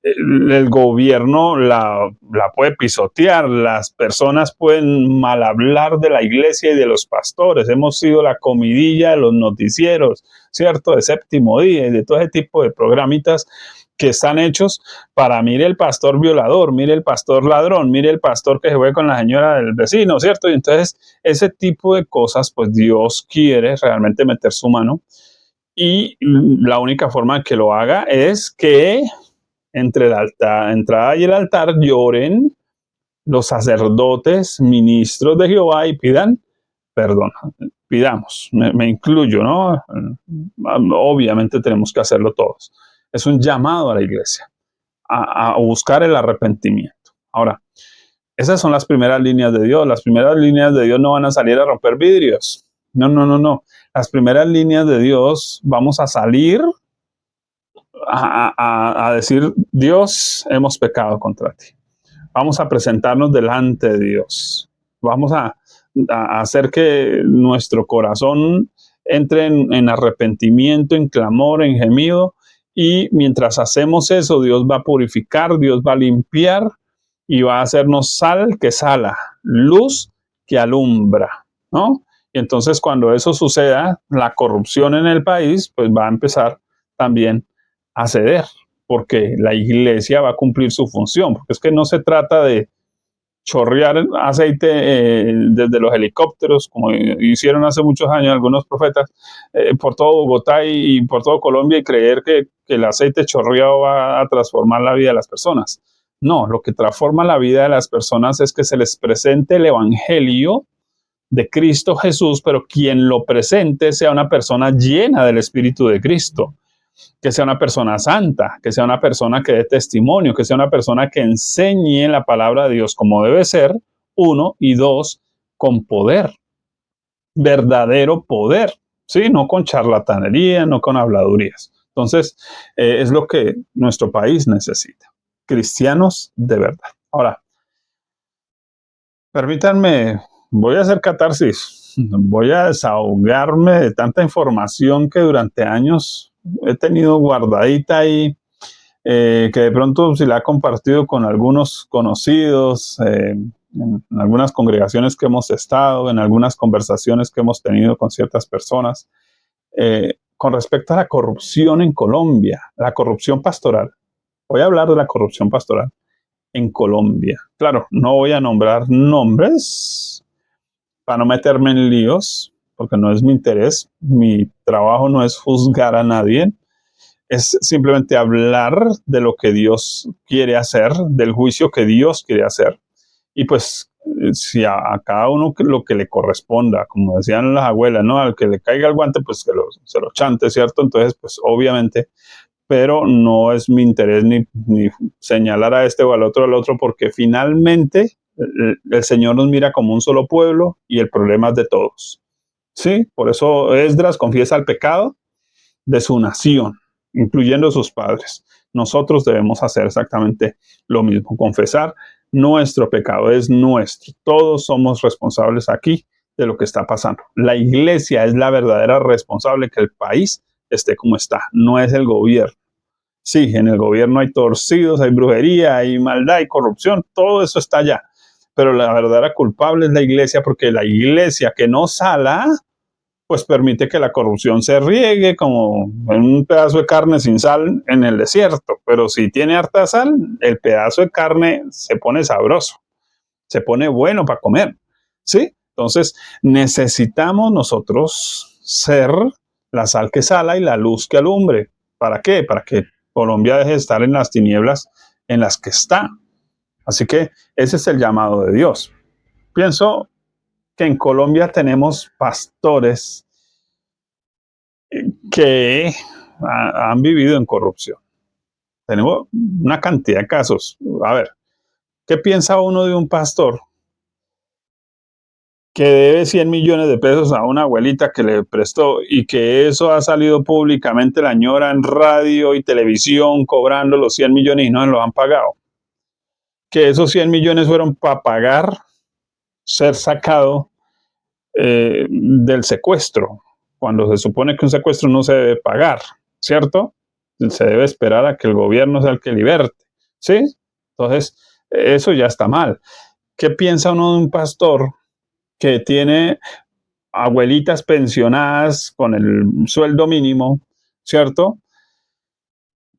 el gobierno la puede pisotear, las personas pueden mal hablar de la iglesia y de los pastores. Hemos sido la comidilla de los noticieros, ¿cierto? De Séptimo Día y de todo ese tipo de programitas que están hechos para, mire el pastor violador, mire el pastor ladrón, mire el pastor que se fue con la señora del vecino, ¿cierto? Y entonces ese tipo de cosas, pues Dios quiere realmente meter su mano, y la única forma que lo haga es que entre la entrada y el altar lloren los sacerdotes, ministros de Jehová, y pidan perdón. Pidamos, me incluyo, ¿no? Obviamente tenemos que hacerlo todos. Es un llamado a la iglesia a buscar el arrepentimiento. Ahora, esas son las primeras líneas de Dios. Las primeras líneas de Dios no van a salir a romper vidrios. No, no, no, no. Las primeras líneas de Dios vamos a salir a decir, Dios, hemos pecado contra ti. Vamos a presentarnos delante de Dios. Vamos a hacer que nuestro corazón entre en arrepentimiento, en clamor, en gemido. Y mientras hacemos eso, Dios va a purificar, Dios va a limpiar y va a hacernos sal que sala, luz que alumbra, ¿no? Y entonces cuando eso suceda, la corrupción en el país, pues va a empezar también a ceder, porque la iglesia va a cumplir su función, porque es que no se trata de chorrear aceite desde los helicópteros, como hicieron hace muchos años algunos profetas, por todo Bogotá y por todo Colombia, y creer que el aceite chorreado va a transformar la vida de las personas. No, lo que transforma la vida de las personas es que se les presente el evangelio de Cristo Jesús, pero quien lo presente sea una persona llena del Espíritu de Cristo, que sea una persona santa, que sea una persona que dé testimonio, que sea una persona que enseñe la palabra de Dios como debe ser, uno, y dos, con poder, verdadero poder, ¿sí? No con charlatanería, no con habladurías. Entonces, es lo que nuestro país necesita, cristianos de verdad. Ahora, permítanme, voy a hacer catarsis, voy a desahogarme de tanta información que durante años he tenido guardadita ahí, que de pronto si la he compartido con algunos conocidos, en algunas congregaciones que hemos estado, en algunas conversaciones que hemos tenido con ciertas personas, con respecto a la corrupción en Colombia, la corrupción pastoral. Voy a hablar de la corrupción pastoral en Colombia. Claro, no voy a nombrar nombres para no meterme en líos, porque no es mi interés. Mi trabajo no es juzgar a nadie, es simplemente hablar de lo que Dios quiere hacer, del juicio que Dios quiere hacer. Y pues, si a cada uno lo que le corresponda, como decían las abuelas, ¿no? Al que le caiga el guante, pues que se lo chante, ¿cierto? Entonces, pues obviamente, pero no es mi interés ni señalar a este o al otro, porque finalmente el Señor nos mira como un solo pueblo y el problema es de todos. Sí, por eso Esdras confiesa el pecado de su nación, incluyendo sus padres. Nosotros debemos hacer exactamente lo mismo, confesar nuestro pecado, es nuestro. Todos somos responsables aquí de lo que está pasando. La iglesia es la verdadera responsable que el país esté como está, no es el gobierno. Sí, en el gobierno hay torcidos, hay brujería, hay maldad, hay corrupción, todo eso está allá. Pero la verdadera culpable es la iglesia, porque la iglesia que no sala, pues permite que la corrupción se riegue como en un pedazo de carne sin sal en el desierto. Pero si tiene harta sal, el pedazo de carne se pone sabroso, se pone bueno para comer, ¿sí? Entonces necesitamos nosotros ser la sal que sala y la luz que alumbre. ¿Para qué? Para que Colombia deje de estar en las tinieblas en las que está. Así que ese es el llamado de Dios. Pienso que en Colombia tenemos pastores que han vivido en corrupción. Tenemos una cantidad de casos. A ver, ¿qué piensa uno de un pastor que debe 100 millones de pesos a una abuelita que le prestó y que eso ha salido públicamente la señora en radio y televisión cobrando los 100 millones y no se los han pagado? Que esos 100 millones fueron para pagar ser sacado del secuestro, cuando se supone que un secuestro no se debe pagar, ¿cierto? Se debe esperar a que el gobierno sea el que liberte, ¿sí? Entonces, eso ya está mal. ¿Qué piensa uno de un pastor que tiene abuelitas pensionadas con el sueldo mínimo, ¿cierto?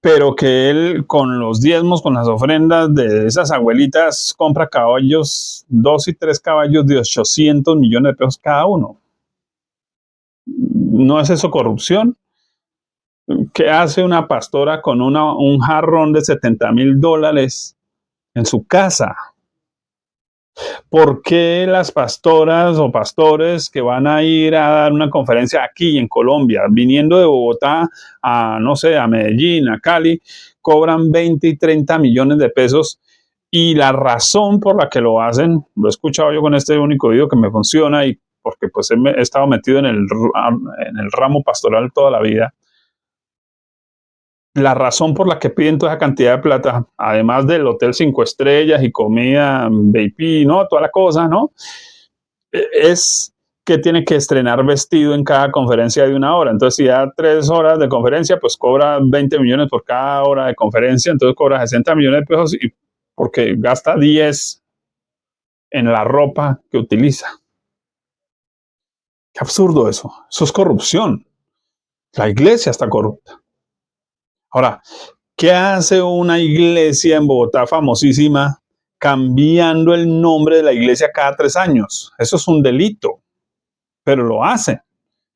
pero que él con los diezmos, con las ofrendas de esas abuelitas, compra caballos, 2 y 3 caballos de 800 millones de pesos cada uno. ¿No es eso corrupción? ¿Qué hace una pastora con un jarrón de $70,000 en su casa? ¿Por qué las pastoras o pastores que van a ir a dar una conferencia aquí en Colombia, viniendo de Bogotá a, no sé, a Medellín, a Cali, cobran 20 y 30 millones de pesos? Y la razón por la que lo hacen, lo he escuchado yo con este único video que me funciona y porque pues he estado metido en el ramo pastoral toda la vida. La razón por la que piden toda esa cantidad de plata, además del hotel 5 estrellas y comida VIP, ¿no? Toda la cosa, ¿no? Es que tiene que estrenar vestido en cada conferencia de 1 hora. Entonces, si da 3 horas de conferencia, pues cobra 20 millones por cada hora de conferencia, entonces cobra 60 millones de pesos porque gasta 10 en la ropa que utiliza. Qué absurdo eso. Eso es corrupción. La iglesia está corrupta. Ahora, ¿qué hace una iglesia en Bogotá famosísima cambiando el nombre de la iglesia cada 3 años? Eso es un delito, pero lo hacen,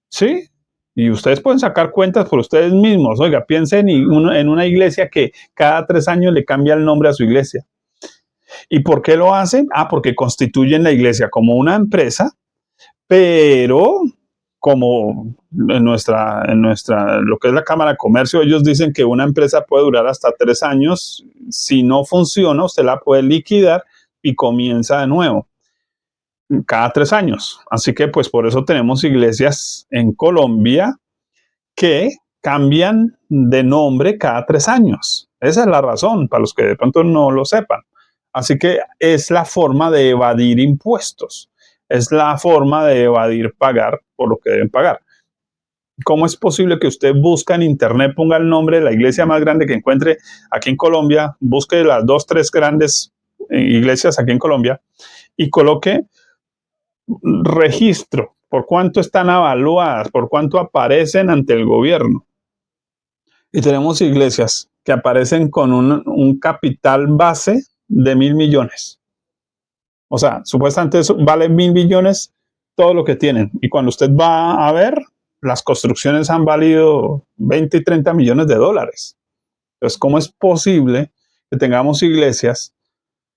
¿sí? Y ustedes pueden sacar cuentas por ustedes mismos. Oiga, piensen en una iglesia que cada 3 años le cambia el nombre a su iglesia. ¿Y por qué lo hacen? Porque constituyen la iglesia como una empresa, pero como lo que es la Cámara de Comercio, ellos dicen que una empresa puede durar hasta 3 años. Si no funciona, usted la puede liquidar y comienza de nuevo cada 3 años. Así que pues por eso tenemos iglesias en Colombia que cambian de nombre cada 3 años. Esa es la razón, para los que de pronto no lo sepan. Así que es la forma de evadir impuestos. Es la forma de evadir pagar por lo que deben pagar. ¿Cómo es posible que usted busque en internet, ponga el nombre de la iglesia más grande que encuentre aquí en Colombia, busque las 2, 3 grandes iglesias aquí en Colombia y coloque registro, por cuánto están evaluadas, por cuánto aparecen ante el gobierno? Y tenemos iglesias que aparecen con un capital base de 1.000 millones. O sea, supuestamente eso vale 1.000 millones todo lo que tienen. Y cuando usted va a ver, las construcciones han valido 20 y 30 millones de dólares. Entonces, ¿cómo es posible que tengamos iglesias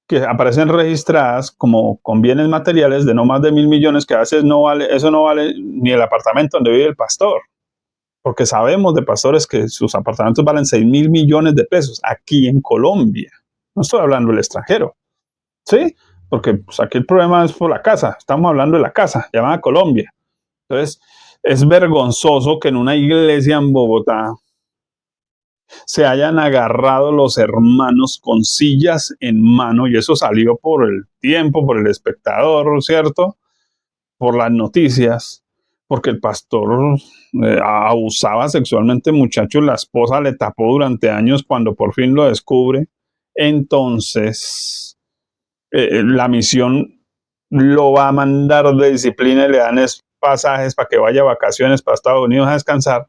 que aparecen registradas como con bienes materiales de no más de 1.000 millones, que a veces eso no vale ni el apartamento donde vive el pastor? Porque sabemos de pastores que sus apartamentos valen 6.000 millones de pesos aquí en Colombia. No estoy hablando del extranjero, ¿sí? Porque pues, aquí el problema es por la casa. Estamos hablando de la casa, llamada Colombia. Entonces, es vergonzoso que en una iglesia en Bogotá se hayan agarrado los hermanos con sillas en mano, y eso salió por el tiempo, por el espectador, ¿cierto? Por las noticias, porque el pastor abusaba sexualmente, muchachos, la esposa le tapó durante años. Cuando por fin lo descubre, entonces la misión lo va a mandar de disciplina y le dan pasajes para que vaya a vacaciones para Estados Unidos a descansar.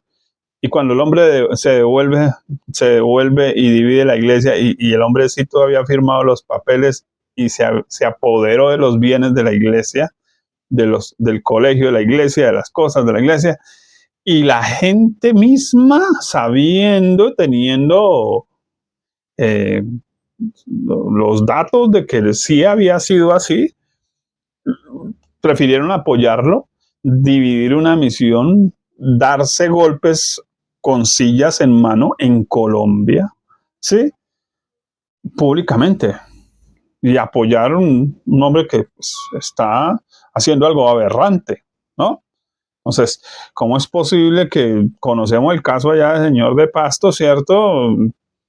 Y cuando el hombre se devuelve y divide la iglesia, y el hombre sí todavía ha firmado los papeles y se apoderó de los bienes de la iglesia, del colegio de la iglesia, de las cosas de la iglesia, y la gente misma, sabiendo, teniendo eh, los datos de que sí había sido así, prefirieron apoyarlo, dividir una misión, darse golpes con sillas en mano en Colombia, ¿sí? Públicamente, y apoyar un hombre que pues, está haciendo algo aberrante, ¿no? Entonces, ¿cómo es posible que conocemos el caso allá del señor de Pasto, ¿cierto?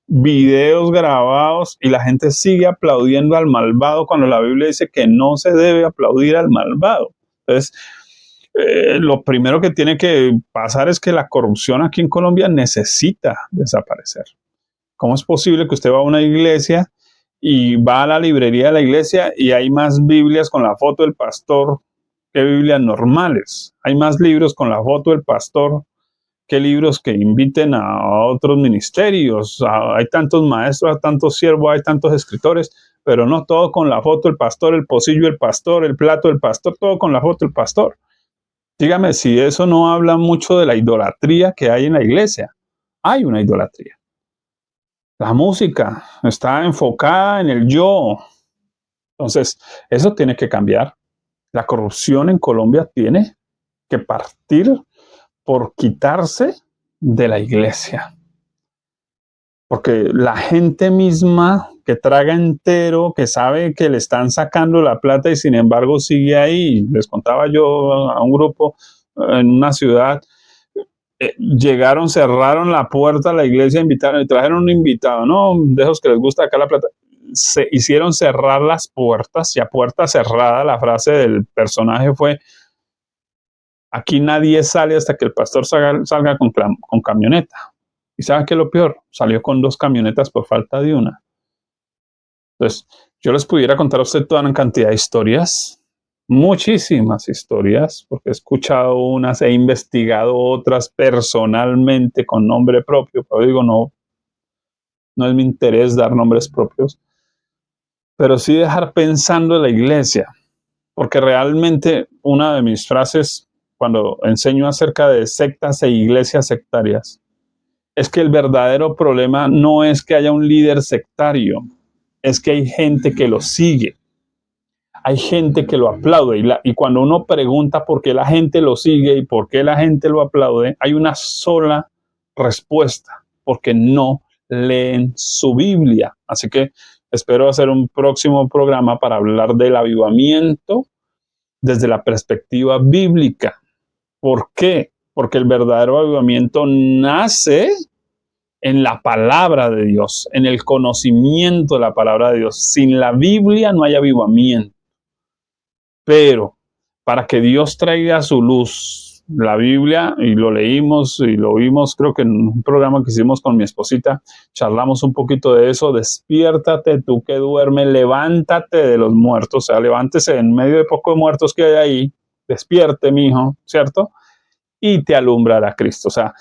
Videos grabados y la gente sigue aplaudiendo al malvado cuando la Biblia dice que no se debe aplaudir al malvado. Entonces, lo primero que tiene que pasar es que la corrupción aquí en Colombia necesita desaparecer. ¿Cómo es posible que usted va a una iglesia y va a la librería de la iglesia y hay más Biblias con la foto del pastor que Biblias normales? Hay más libros con la foto del pastor qué libros que inviten a otros ministerios. Hay tantos maestros, hay tantos siervos, hay tantos escritores, pero no todo con la foto del pastor, el pocillo del pastor, el plato del pastor, todo con la foto del pastor. Dígame si eso no habla mucho de la idolatría que hay en la iglesia. Hay una idolatría. La música está enfocada en el yo. Entonces, eso tiene que cambiar. La corrupción en Colombia tiene que partir por quitarse de la iglesia. Porque la gente misma que traga entero, que sabe que le están sacando la plata y sin embargo sigue ahí. Les contaba yo a un grupo en una ciudad, llegaron, cerraron la puerta a la iglesia, invitaron, trajeron un invitado, no, de esos que les gusta acá la plata. Se hicieron cerrar las puertas y a puerta cerrada la frase del personaje fue: aquí nadie sale hasta que el pastor salga con camioneta. ¿Y saben qué es lo peor? Salió con 2 camionetas por falta de una. Entonces, yo les pudiera contar a usted toda una cantidad de historias, muchísimas historias, porque he escuchado unas, he investigado otras personalmente con nombre propio, pero digo, no es mi interés dar nombres propios, pero sí dejar pensando en la iglesia, porque realmente una de mis frases cuando enseño acerca de sectas e iglesias sectarias es que el verdadero problema no es que haya un líder sectario, es que hay gente que lo sigue, hay gente que lo aplaude y cuando uno pregunta por qué la gente lo sigue y por qué la gente lo aplaude, hay una sola respuesta: porque no leen su Biblia. Así que espero hacer un próximo programa para hablar del avivamiento desde la perspectiva bíblica. ¿Por qué? Porque el verdadero avivamiento nace en la palabra de Dios, en el conocimiento de la palabra de Dios. Sin la Biblia no hay avivamiento. Pero para que Dios traiga su luz, la Biblia, y lo leímos y lo vimos, creo que en un programa que hicimos con mi esposita, charlamos un poquito de eso: despiértate tú que duermes, levántate de los muertos, o sea, levántese en medio de pocos muertos que hay ahí, despierte, mijo, ¿cierto? Y te alumbrará Cristo. O sea,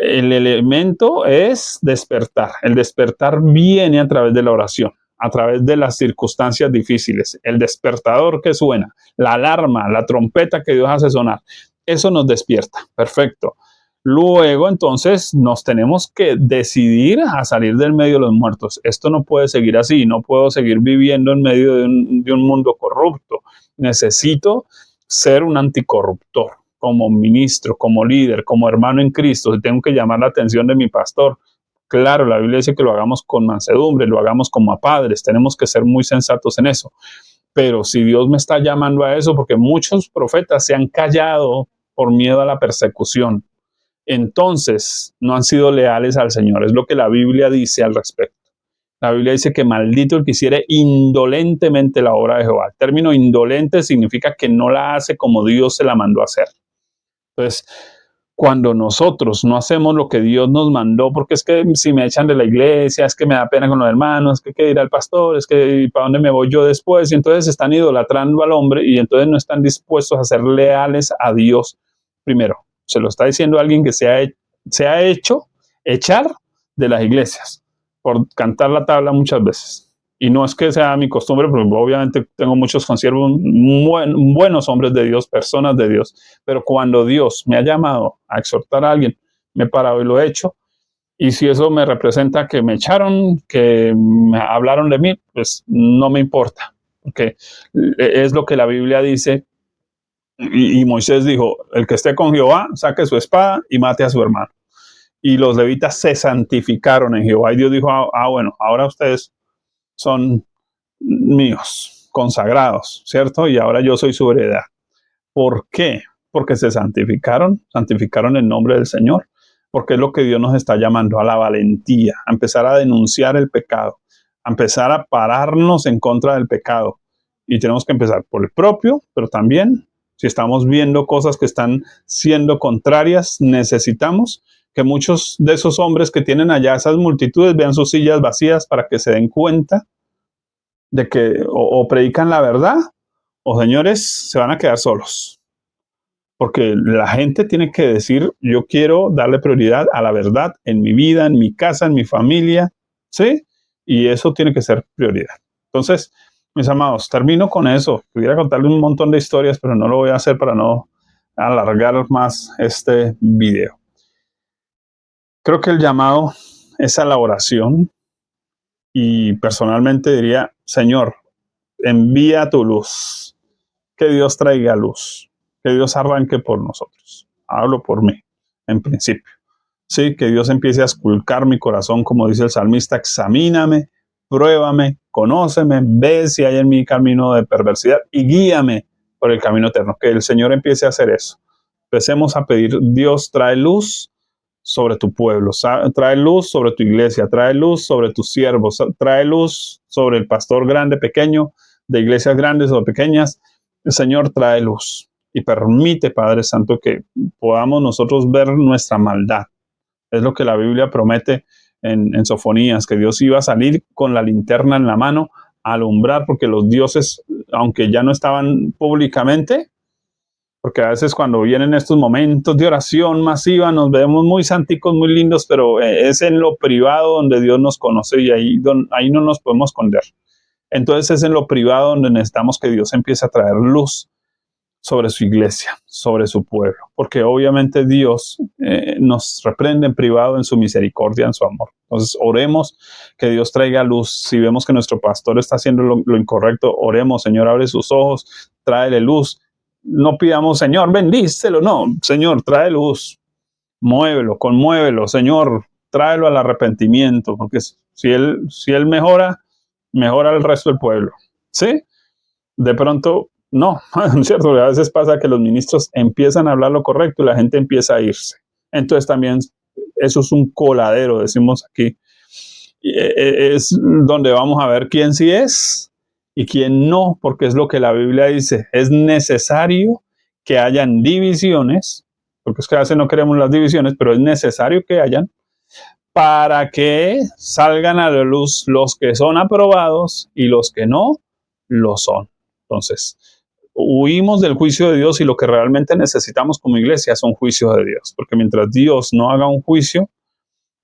el elemento es despertar. El despertar viene a través de la oración, a través de las circunstancias difíciles. El despertador que suena, la alarma, la trompeta que Dios hace sonar, eso nos despierta. Perfecto. Luego, entonces, nos tenemos que decidir a salir del medio de los muertos. Esto no puede seguir así. No puedo seguir viviendo en medio de un mundo corrupto. Necesito ser un anticorruptor, como ministro, como líder, como hermano en Cristo. Si tengo que llamar la atención de mi pastor, claro, la Biblia dice que lo hagamos con mansedumbre, lo hagamos como a padres. Tenemos que ser muy sensatos en eso. Pero si Dios me está llamando a eso, porque muchos profetas se han callado por miedo a la persecución, entonces no han sido leales al Señor. Es lo que la Biblia dice al respecto. La Biblia dice que maldito el que hiciere indolentemente la obra de Jehová. El término indolente significa que no la hace como Dios se la mandó a hacer. Entonces, cuando nosotros no hacemos lo que Dios nos mandó, porque es que si me echan de la iglesia, es que me da pena con los hermanos, es que qué dirá el pastor, es que para dónde me voy yo después, y entonces están idolatrando al hombre y entonces no están dispuestos a ser leales a Dios primero. Se lo está diciendo alguien que se ha hecho echar de las iglesias por cantar la tabla muchas veces. Y no es que sea mi costumbre, porque obviamente tengo muchos consiervos, buenos hombres de Dios, personas de Dios, pero cuando Dios me ha llamado a exhortar a alguien, me he parado y lo he hecho. Y si eso me representa que me echaron, que me hablaron de mí, pues no me importa, porque es lo que la Biblia dice. Y Moisés dijo: el que esté con Jehová, saque su espada y mate a su hermano. Y los levitas se santificaron en Jehová. Y Dios dijo: bueno, ahora ustedes son míos, consagrados, ¿cierto? Y ahora yo soy su heredad. ¿Por qué? Porque se santificaron el nombre del Señor, porque es lo que Dios nos está llamando, a la valentía, a empezar a denunciar el pecado, a empezar a pararnos en contra del pecado. Y tenemos que empezar por el propio, pero también, si estamos viendo cosas que están siendo contrarias, necesitamos que muchos de esos hombres que tienen allá esas multitudes vean sus sillas vacías para que se den cuenta de que o predican la verdad o, señores, se van a quedar solos. porque la gente tiene que decir, yo quiero darle prioridad a la verdad en mi vida, en mi casa, en mi familia, ¿sí? Y eso tiene que ser prioridad. Entonces, mis amados, termino con eso. Pudiera contarles un montón de historias, pero no lo voy a hacer para no alargar más este video. Creo que el llamado es a la oración y personalmente diría, Señor, envía tu luz, que Dios traiga luz, que Dios arranque por nosotros. Hablo por mí, en principio. Sí, que Dios empiece a esculcar mi corazón, como dice el salmista, examíname, pruébame, conóceme, ve si hay en mi camino de perversidad y guíame por el camino eterno. Que el Señor empiece a hacer eso. Empecemos a pedir, Dios trae luz sobre tu pueblo, trae luz sobre tu iglesia, trae luz sobre tus siervos, trae luz sobre el pastor grande, pequeño, de iglesias grandes o pequeñas. El Señor trae luz y permite, Padre Santo, que podamos nosotros ver nuestra maldad. Es lo que la Biblia promete en Sofonías, que Dios iba a salir con la linterna en la mano a alumbrar, porque los dioses, aunque ya no estaban públicamente, porque a veces cuando vienen estos momentos de oración masiva nos vemos muy santicos, muy lindos, pero es en lo privado donde Dios nos conoce y ahí no nos podemos esconder. Entonces es en lo privado donde necesitamos que Dios empiece a traer luz sobre su iglesia, sobre su pueblo, porque obviamente Dios nos reprende en privado en su misericordia, en su amor. Entonces oremos que Dios traiga luz. Si vemos que nuestro pastor está haciendo lo incorrecto, oremos, Señor, abre sus ojos, tráele luz. No pidamos, Señor, bendícelo, no, Señor, trae luz, muévelo, conmuévelo, Señor, tráelo al arrepentimiento, porque si él mejora, mejora el resto del pueblo, ¿sí? De pronto, no, ¿cierto? A veces pasa que los ministros empiezan a hablar lo correcto y la gente empieza a irse. Entonces también eso es un coladero, decimos aquí. Es donde vamos a ver quién sí es y quién no, porque es lo que la Biblia dice. Es necesario que hayan divisiones, porque es que a veces no queremos las divisiones, pero es necesario que hayan para que salgan a la luz los que son aprobados y los que no lo son. Entonces, huimos del juicio de Dios y lo que realmente necesitamos como iglesia es un juicio de Dios, porque mientras Dios no haga un juicio,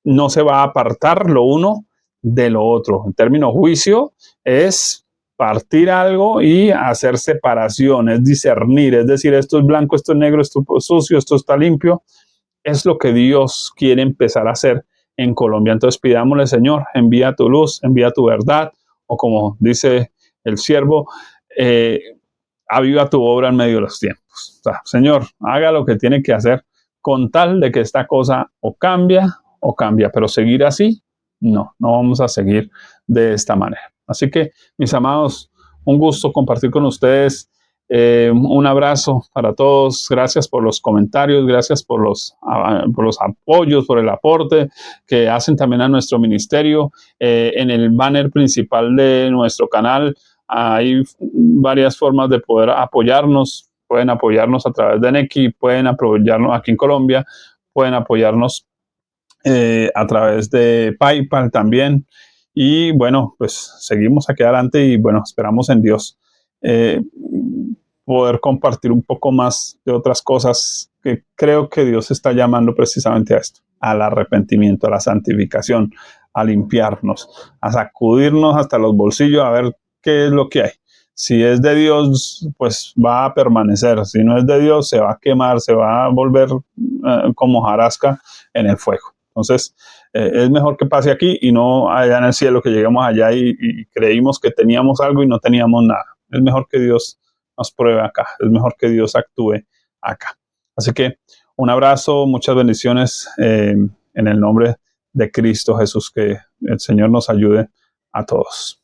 no se va a apartar lo uno de lo otro. En términos juicio es partir algo y hacer separación, es discernir, es decir, esto es blanco, esto es negro, esto es sucio, esto está limpio. Es lo que Dios quiere empezar a hacer en Colombia. Entonces pidámosle, Señor, envía tu luz, envía tu verdad, o como dice el siervo, aviva tu obra en medio de los tiempos. O sea, Señor, haga lo que tiene que hacer con tal de que esta cosa o cambia, pero seguir así, no vamos a seguir de esta manera. Así que, mis amados, un gusto compartir con ustedes. Un abrazo para todos. Gracias por los comentarios, gracias por los apoyos, por el aporte que hacen también a nuestro ministerio. En el banner principal de nuestro canal hay varias formas de poder apoyarnos. Pueden apoyarnos a través de Nequi, pueden apoyarnos aquí en Colombia, pueden apoyarnos a través de PayPal también. Y bueno, pues seguimos aquí adelante y bueno, esperamos en Dios poder compartir un poco más de otras cosas que creo que Dios está llamando precisamente a esto, al arrepentimiento, a la santificación, a limpiarnos, a sacudirnos hasta los bolsillos a ver qué es lo que hay. Si es de Dios, pues va a permanecer. Si no es de Dios, se va a quemar, se va a volver como hojarasca en el fuego. Entonces, es mejor que pase aquí y no allá en el cielo, que lleguemos allá y creímos que teníamos algo y no teníamos nada. Es mejor que Dios nos pruebe acá, es mejor que Dios actúe acá. Así que un abrazo, muchas bendiciones en el nombre de Cristo Jesús, que el Señor nos ayude a todos.